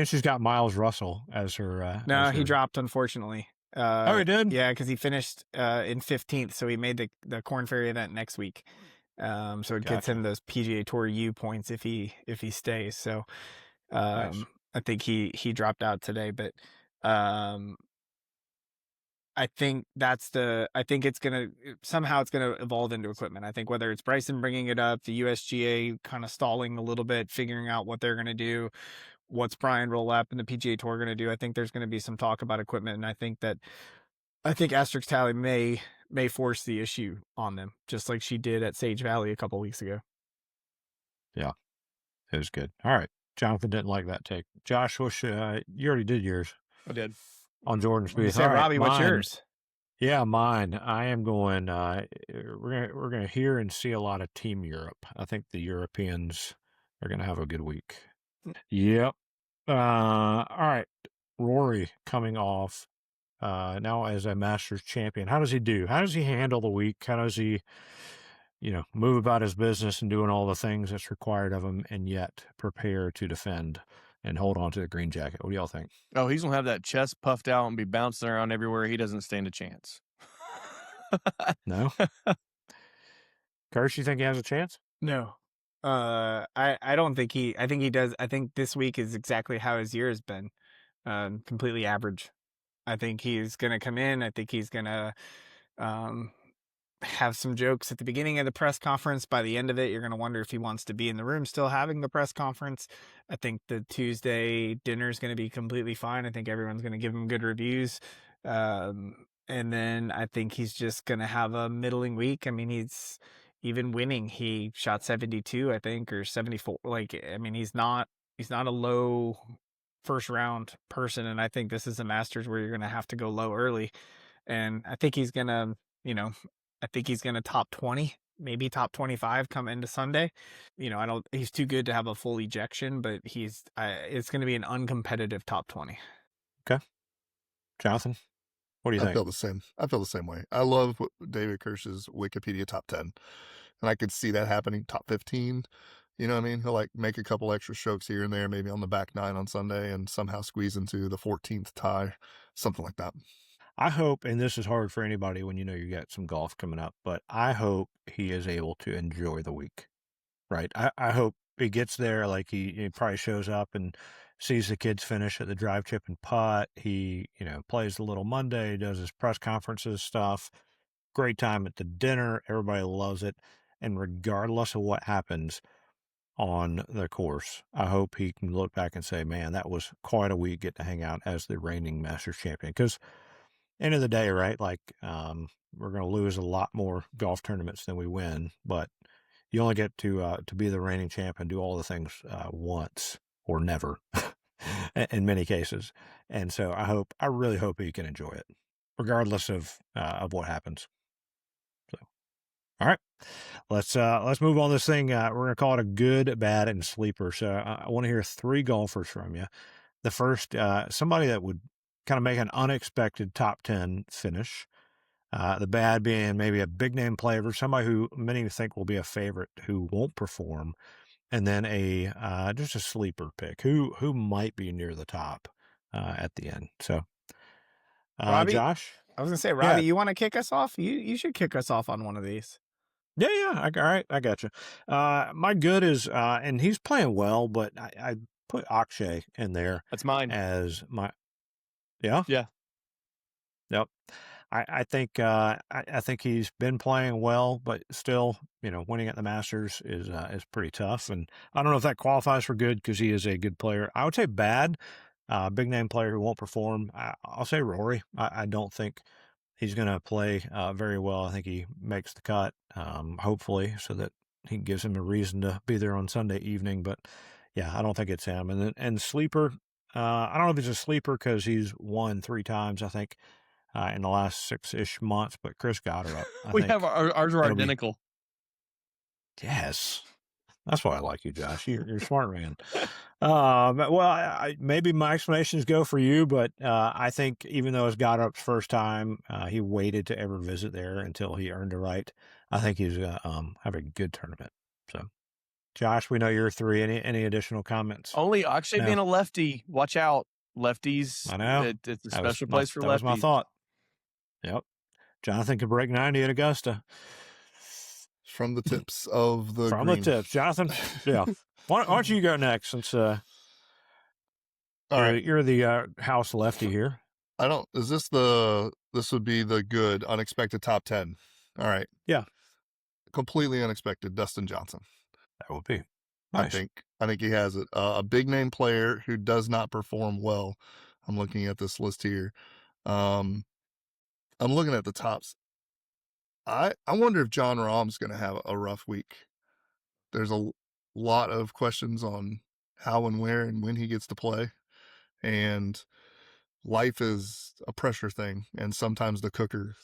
She's got Miles Russell as her. No, he dropped, unfortunately. Oh, he did? Yeah, because he finished in 15th, so he made the Corn Ferry event next week. So it gets him those PGA Tour U points if he stays. So Nice. I think he dropped out today, but I think it's gonna evolve into equipment. I think whether it's Bryson bringing it up, the USGA kind of stalling a little bit, figuring out what they're gonna do, what's Brian Rollap and the PGA Tour gonna do. I think there's gonna be some talk about equipment, and I think Asterisk Tally may force the issue on them, just like she did at Sage Valley a couple weeks ago. Yeah, it was good. All right, Jonathan didn't like that take. Josh, you already did yours. I did. On Jordan Spieth. All right, Robbie, what's yours? Yeah, mine. I am going. We're gonna hear and see a lot of Team Europe. I think the Europeans are gonna have a good week. Yep. All right, Rory coming off now as a Masters champion. How does he do? How does he handle the week? How does he move about his business and doing all the things that's required of him, and yet prepare to defend and hold on to the green jacket. What do y'all think? Oh, he's gonna have that chest puffed out and be bouncing around everywhere. He doesn't stand a chance. No? Curse, you think he has a chance? No. I don't think I think he does. I think this week is exactly how his year has been. Completely average. I think he's gonna come in. I think he's gonna um have some jokes at the beginning of the press conference. By the end of it, you're going to wonder if he wants to be in the room still having the press conference. I think the Tuesday dinner is going to be completely fine. I think everyone's going to give him good reviews. And then I think he's just going to have a middling week. I mean, he's even winning. He shot 72, I think, or 74. Like, I mean, he's not a low first round person. And I think this is a Masters where you're going to have to go low early. And I think he's going to, I think he's going to top 20, maybe top 25 come into Sunday. He's too good to have a full ejection, but it's going to be an uncompetitive top 20. Okay. Jonathan, what do you I think? feel the same. I feel the same way. I love David Kirsch's Wikipedia top 10, and I could see that happening top 15. You know what I mean? He'll like make a couple extra strokes here and there, maybe on the back nine on Sunday, and somehow squeeze into the 14th tie, something like that. I hope, and this is hard for anybody when you got some golf coming up, but I hope he is able to enjoy the week, right? I hope he gets there, like he probably shows up and sees the kids finish at the drive, chip, and putt. He, plays the little Monday, does his press conferences stuff. Great time at the dinner. Everybody loves it. And regardless of what happens on the course, I hope he can look back and say, man, that was quite a week, get to hang out as the reigning Masters champion. Because end of the day, right? Like, we're going to lose a lot more golf tournaments than we win, but you only get to be the reigning champ and do all the things once or never in many cases. And so I really hope he can enjoy it, regardless of what happens. So, all right, let's move on this thing. We're going to call it a good, bad, and sleeper. So I want to hear 3 golfers from you. The first, somebody that would kind of make an unexpected top 10 finish. The bad being maybe a big name player or somebody who many think will be a favorite who won't perform. And then just a sleeper pick who might be near the top at the end. So, Robbie, Josh? I was going to say, Yeah. Robbie, you want to kick us off? You should kick us off on one of these. Yeah. All right. I got you. My good is, and he's playing well, but I put Akshay in there. That's mine. As my, yeah? Yeah. Yep. I think I think he's been playing well, but still, winning at the Masters is pretty tough. And I don't know if that qualifies for good because he is a good player. I would say bad, big name player who won't perform. I'll say Rory. I don't think he's going to play very well. I think he makes the cut, hopefully, so that he gives him a reason to be there on Sunday evening. But yeah, I don't think it's him. And sleeper, I don't know if he's a sleeper because he's won 3 times, I think, in the last 6-ish months, but Chris Gotterup. We have ours are identical. Yes. That's why I like you, Josh. You're a smart man. But maybe my explanations go for you, but I think even though it's Gotterup's first time, he waited to ever visit there until he earned a right. I think he's going to have a good tournament. So, Josh, we know you're 3. Any additional comments? Only Akshay being a lefty. Watch out. Lefties. I know. It's a special place for lefties. That was my thought. Yep. Jonathan could break 90 at Augusta. From the tips of the From green. the tips. Jonathan, yeah. Why don't you go next since all right. You're the house lefty here. This would be the good unexpected top 10. All right. Yeah. Completely unexpected Dustin Johnson. That would be nice. I think he has it. A big name player who does not perform well. I'm looking at this list here. I'm looking at the tops. I wonder if John Rahm's going to have a rough week. There's a lot of questions on how and where and when he gets to play. And life is a pressure thing. And sometimes the cooker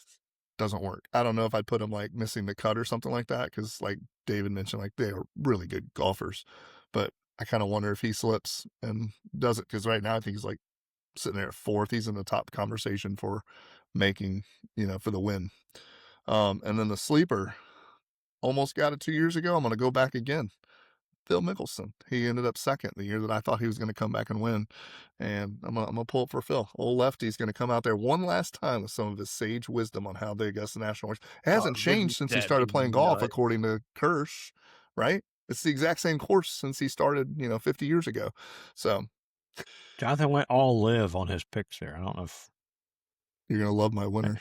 doesn't work. I don't know if I'd put him like missing the cut or something like that. Cause like David mentioned, like they are really good golfers, but I kind of wonder if he slips and does it. Cause right now I think he's like sitting there at 4th. He's in the top conversation for making, for the win. And then the sleeper, almost got it 2 years ago. I'm going to go back again. Phil Mickelson. He ended up second the year that I thought he was going to come back and win. And I'm gonna pull up for Phil. Old Lefty's going to come out there one last time with some of his sage wisdom on how the Augusta National works. It hasn't changed since he started playing golf, according to Kirsch, right? It's the exact same course since he started, 50 years ago. So Jonathan went all live on his picks there. I don't know if you're going to love my winner.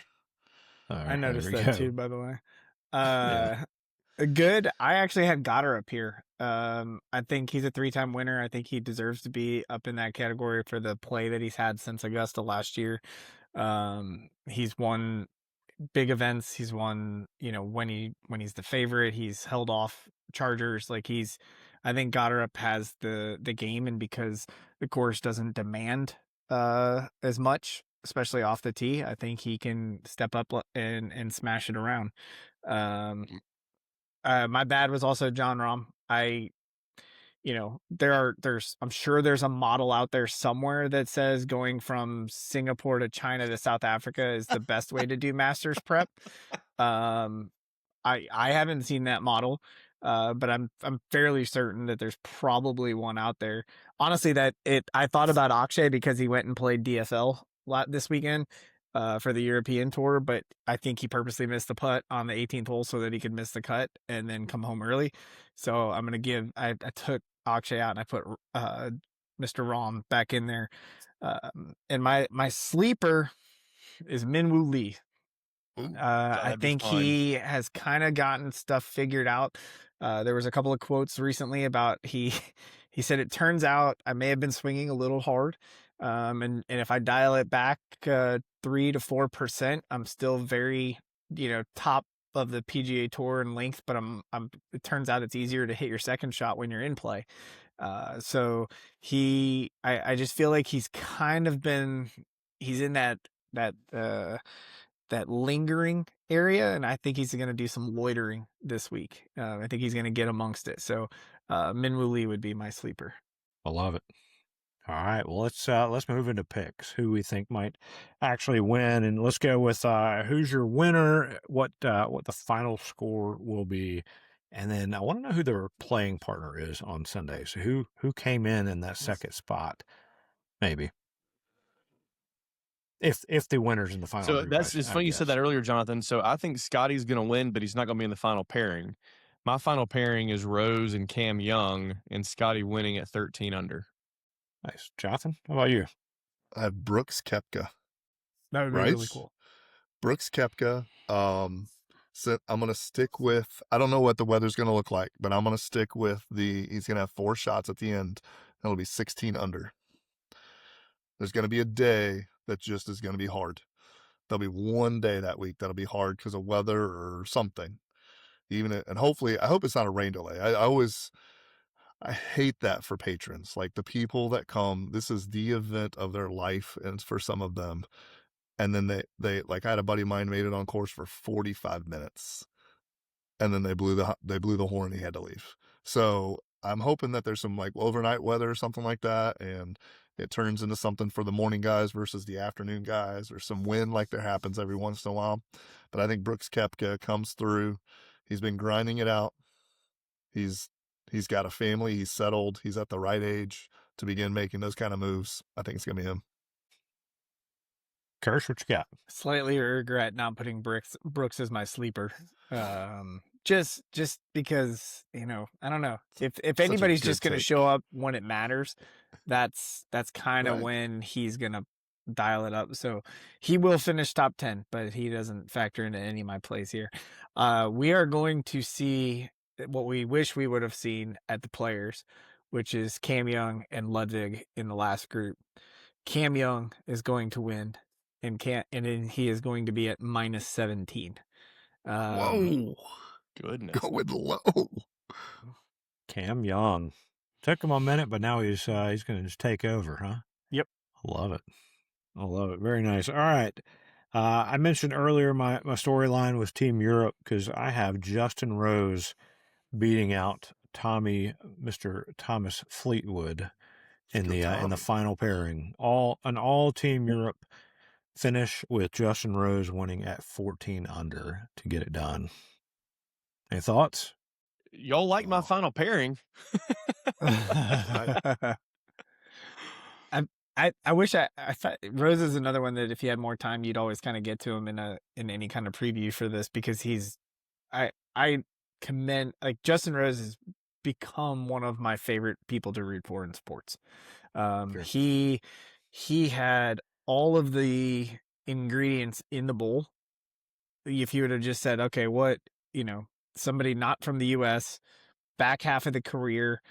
I noticed that too, by the way. Yeah. Good. I actually had Goddard up here. I think he's a 3-time winner. I think he deserves to be up in that category for the play that he's had since Augusta last year. He's won big events. He's won, when he's the favorite, he's held off Chargers. I think Goddard has the game, and because the course doesn't demand as much, especially off the tee, I think he can step up and smash it around. My bad was also John Rahm. I'm sure there's a model out there somewhere that says going from Singapore to China to South Africa is the best way to do Masters prep. I haven't seen that model, but I'm fairly certain that there's probably one out there. Honestly, I thought about Akshay because he went and played DFL this weekend for the European Tour, but I think he purposely missed the putt on the 18th hole so that he could miss the cut and then come home early. So I'm gonna I took Akshay out and I put Mr. Rahm back in there. And my sleeper is Minwoo Lee. I think he has kind of gotten stuff figured out. There was a couple of quotes recently about he said, it turns out I may have been swinging a little hard. And if I dial it back 3 to 4%, I'm still very, top of the PGA Tour in length, but it turns out it's easier to hit your second shot when you're in play. So I just feel like he's kind of he's in that lingering area, and I think he's going to do some loitering this week. I think he's going to get amongst it. So Minwoo Lee would be my sleeper. I love it. All right, well let's move into picks. Who we think might actually win, and let's go with who's your winner, what the final score will be, and then I want to know who their playing partner is on Sunday. So who came in that second spot, maybe. If the winner's in the final. So it's funny you said that earlier, Jonathan. So I think Scotty's going to win, but he's not going to be in the final pairing. My final pairing is Rose and Cam Young, and Scotty winning at 13 under. Nice. Jonathan, how about you? I have Brooks Koepka. That would be really cool. Brooks Koepka. So I'm going to stick with, I don't know what the weather's going to look like, but I'm going to stick with he's going to have 4 shots at the end. That'll be 16 under. There's going to be a day that just is going to be hard. There'll be one day that week that'll be hard because of weather or something. And hopefully, I hope it's not a rain delay. I hate that for patrons. Like the people that come, this is the event of their life, and for some of them. And then they like, I had a buddy of mine made it on course for 45 minutes, and then they blew the horn. He had to leave. So I'm hoping that there's some like overnight weather or something like that, and it turns into something for the morning guys versus the afternoon guys, or some wind like there happens every once in a while. But I think Brooks Koepka comes through. He's been grinding it out. He's got a family. He's settled. He's at the right age to begin making those kind of moves. I think it's going to be him. Kirsch, what you got? Slightly regret not putting Brooks as my sleeper. Just because, I don't know. If anybody's just going to show up when it matters, that's kind of when he's going to dial it up. So he will finish top 10, but he doesn't factor into any of my plays here. We are going to see what we wish we would have seen at the Players, which is Cam Young and Ludwig in the last group. Cam Young is going to win, and he is going to be at minus 17. Whoa. Goodness. Going low. Cam Young. Took him a minute, but now he's going to just take over, huh? Yep. I love it. Very nice. All right. I mentioned earlier my storyline was Team Europe because I have Justin Rose beating out Mr. Thomas Fleetwood in the final pairing. All Team Europe finish with Justin Rose winning at 14 under to get it done. Any thoughts? Y'all like my Oh. final pairing. I wish I thought Rose is another one that if you had more time, you'd always kind of get to him in any kind of preview for this because I commend like Justin Rose has become one of my favorite people to root for in sports. Sure. He had all of the ingredients in the bowl. If you would have just said, okay, what, somebody not from the US, back half of the career,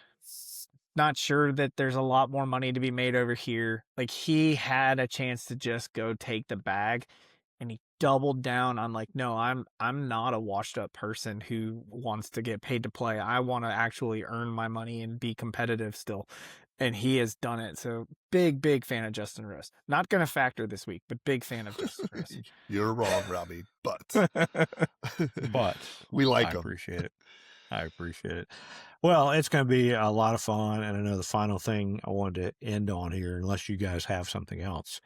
not sure that there's a lot more money to be made over here. Like he had a chance to just go take the bag and he doubled down on like, no, I'm not a washed up person who wants to get paid to play. I want to actually earn my money and be competitive still. And he has done it. So big fan of Justin Rose. Not going to factor this week, but big fan of Justin Rose. You're wrong, Robbie, but But we like I him. appreciate it. I appreciate it. Well, it's going to be a lot of fun. And I know the final thing I wanted to end on here, unless you guys have something else,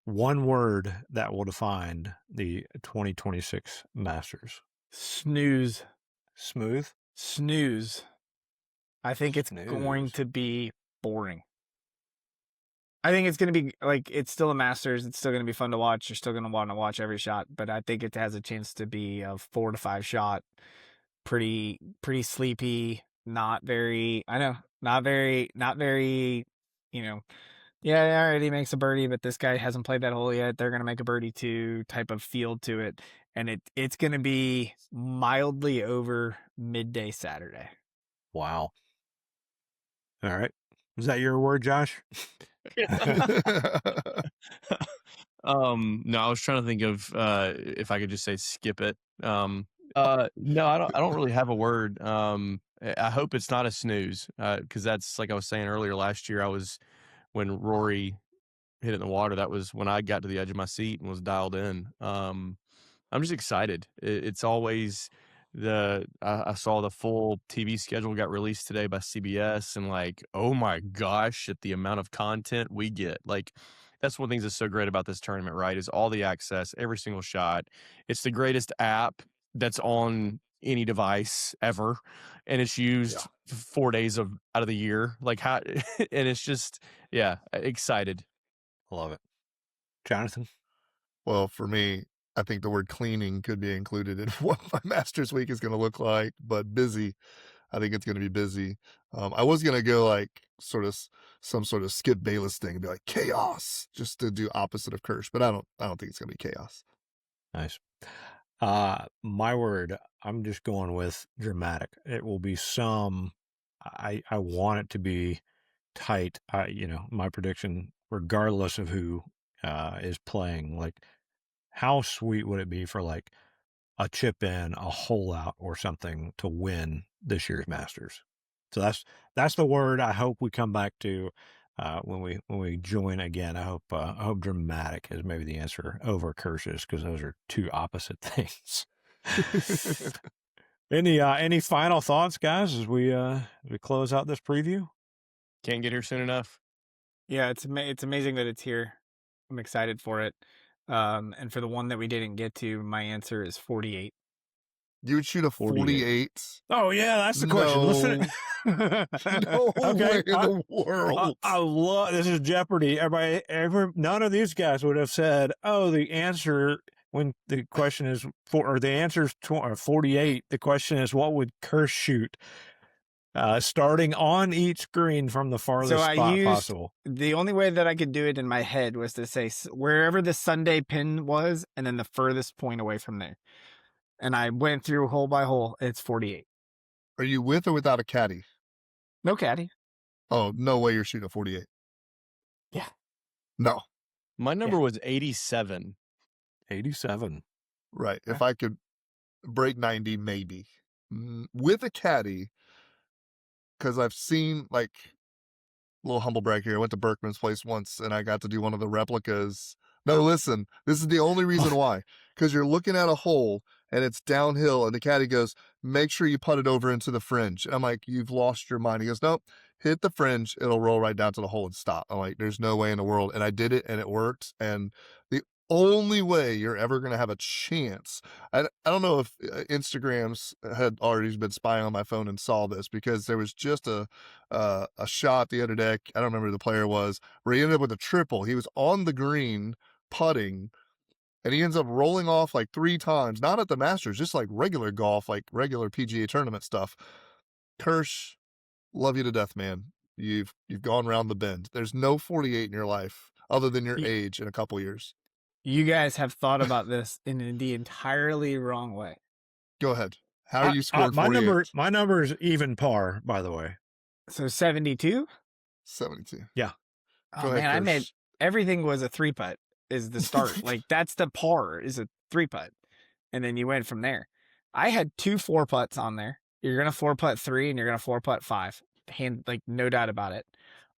one word that will define the 2026 Masters. Snooze. Smooth. Snooze. I think it's going Snooze. to be boring. I think it's going to be like, it's still a Masters. It's still going to be fun to watch. You're still going to want to watch every shot, but I think it has a chance to be a 4 to 5 shot. Pretty sleepy. Not very, yeah, alright, he makes a birdie, but this guy hasn't played that hole yet. They're going to make a birdie too type of feel to it. And it's going to be mildly over midday Saturday. Wow. All right. Is that your word, Josh? No, I was trying to think of if I could just say skip it. No, I don't really have a word. I hope it's not a snooze, because that's like I was saying earlier. Last year, when Rory hit it in the water. That was when I got to the edge of my seat and was dialed in. I'm just excited. It's always I saw the full TV schedule got released today by CBS, and like, oh my gosh, at the amount of content we get. Like, that's one of the things that's so great about this tournament, right? Is all the access, every single shot. It's the greatest app that's on any device ever, and it's used 4 days out of the year. Like how, and it's just excited. Love it. Jonathan? Well, for me, I think the word cleaning could be included in what my Masters week is going to look like, but busy. I think it's going to be busy. I was going to go like some sort of Skip Bayless thing and be like chaos, just to do opposite of Kirsch, but I don't think it's going to be chaos. Nice. My word, I'm just going with dramatic. It will be I want it to be tight. My prediction, regardless of who is playing, like how sweet would it be for like a chip in, a hole out or something to win this year's Masters? So that's the word I hope we come back to when we join again. I hope dramatic is maybe the answer over Kirsch's, because those are two opposite things. Any final thoughts, guys, as we close out this preview? Can't get here soon enough. Yeah, it's amazing that it's here. I'm excited for it. And for the one that we didn't get to, my answer is 48. You would shoot a 48? Oh yeah, that's the question. Listen, no way in the world. I love this is Jeopardy. None of these guys would have said, "Oh, the answer." When the question is the answer is 48, the question is, what would Kirsch shoot? Starting on each screen from the farthest spot possible. The only way that I could do it in my head was to say wherever the Sunday pin was, and then the furthest point away from there. And I went through hole by hole. It's 48. Are you with or without a caddy? No caddy. Oh, no way you're shooting a 48. Yeah. No. My number was 87. 87. Right. If I could break 90, maybe. With a caddy, because I've seen, like, little humble brag here. I went to Berkman's place once, and I got to do one of the replicas. No, listen, this is the only reason why. Because you're looking at a hole, and it's downhill, and the caddy goes, make sure you putt it over into the fringe. And I'm like, you've lost your mind. He goes, nope, hit the fringe. It'll roll right down to the hole and stop. I'm like, there's no way in the world. And I did it, and it worked. And only way you're ever going to have a chance. I don't know if Instagrams had already been spying on my phone and saw this, because there was just a shot the other day. I don't remember who the player was, where he ended up with a triple. He was on the green putting, and he ends up rolling off like 3 times, not at the Masters, just like regular golf, like regular PGA tournament stuff. Kirsch, love you to death, man. You've gone round the bend. There's no 48 in your life other than your age in a couple years. You guys have thought about this in the entirely wrong way. Go ahead. How are you scored my 48? my number is even par, by the way. So 72? 72. Yeah. Oh, Go ahead, man, I made Kirsch. everything was a 3-putt is the start. Like, that's the par is a 3-putt. And then you went from there. I had 2 4-putts on there. You're going to 4-putt 3 and you're going to 4-putt 5. Like, no doubt about it.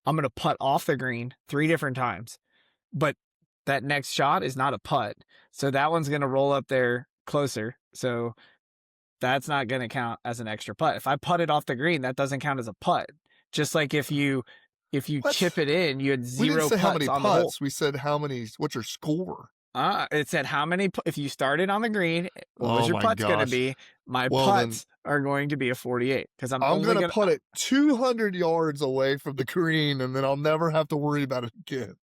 I'm going to putt off the green 3 different times. But that next shot is not a putt. So that one's going to roll up there closer. So that's not going to count as an extra putt. If I putt it off the green, that doesn't count as a putt. Just like if you What? chip it in, you had We 0 didn't say how putts many on the hole. putts. We said how many. What's your score? It said how many. If you started on the green, what was Oh your my putts going to gosh. be? My Well, then putts are going to be a 48 because I'm I'm only going to going put it 200 yards away from the green, and then I'll never have to worry about it again.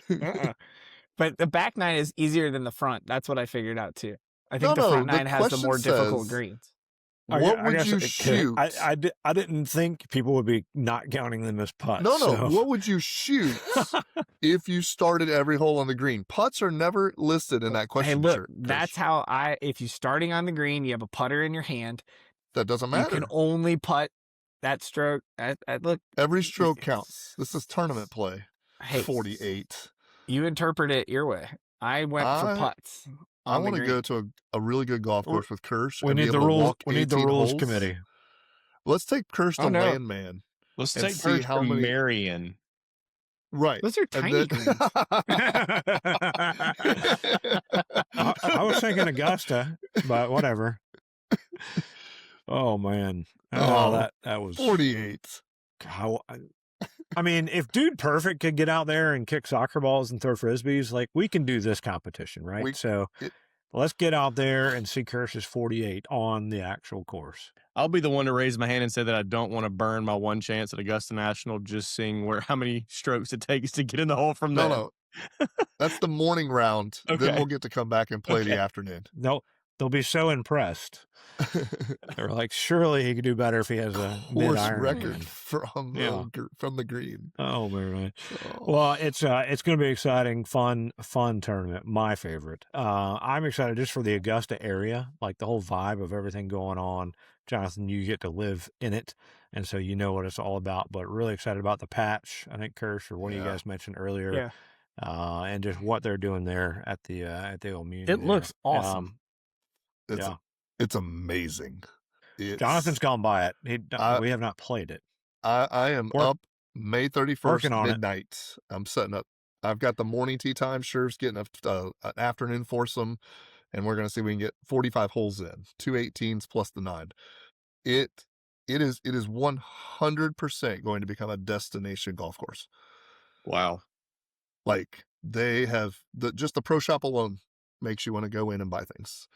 to. But the back 9 is easier than the front. That's what I figured out too. I No, think the front no. The 9 has the question more difficult says, greens. what I would guess you it could. shoot? I didn't think people would be not counting them as putts. No, no. So. What would you shoot if you started every hole on the green? Putts are never listed in that Hey, question. look, Kirsch. that's how if you're starting on the green, you have a putter in your hand. That doesn't You matter. can only putt that stroke. Look, Every stroke counts. This is tournament play. Hey, 48. you interpret it your way. I went for putts. I on the want to green. go to a really good golf course with Kirsch. We and be need the able to rules. walk We need the 18 rules holes. committee. Let's take Kirsch to Oh, no. Landman. Let's And take see Kirsch how from many- Marion. Right. Those are And tiny then- greens. I was thinking Augusta, but whatever. Oh man. Oh, that was 48. how. I mean, if Dude Perfect could get out there and kick soccer balls and throw frisbees, like we can do this competition, right? Let's get out there and see Kirsch's 48 on the actual course. I'll be the one to raise my hand and say that I don't want to burn my one chance at Augusta National just seeing how many strokes it takes to get in the hole from there. No. That's the morning round. Okay. Then we'll get to come back and play the Okay. afternoon. No, they'll be so impressed. They're like, surely he could do better if he has a Course mid-iron record hand. from the green. Oh man. Oh. Well, it's going to be exciting, fun tournament. My favorite. I'm excited just for the Augusta area, like the whole vibe of everything going on. Jonathan, you get to live in it, and so you know what it's all about. But really excited about the patch. I think Kirsch or one of you guys mentioned earlier, and just what they're doing there at the old Muni. It looks awesome. It's amazing. Jonathan's gone by it. We have not played it. I am up May 31st midnight. I'm setting up. I've got the morning tee time. Sherv's getting an afternoon foursome, and we're going to see if we can get 45 holes in, 2 18s plus the 9. It is 100% going to become a destination golf course. Wow. Like they have just the pro shop alone makes you want to go in and buy things.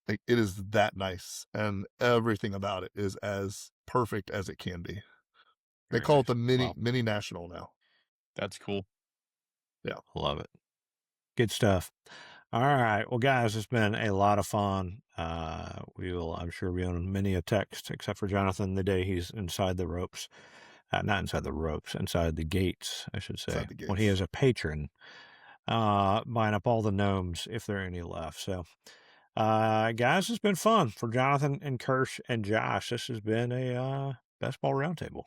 Like it is that nice, and everything about it is as perfect as it can be. They call it the mini national now. That's cool. Yeah. Love it. Good stuff. All right. Well, guys, it's been a lot of fun. We will, I'm sure, be on many a text, except for Jonathan, the day he's inside the ropes. Not inside the ropes, inside the gates, I should say. When he is a patron, buying up all the gnomes, if there are any left. So, guys, it's been fun for Jonathan and Kirsch and Josh. This has been a Best Ball Roundtable.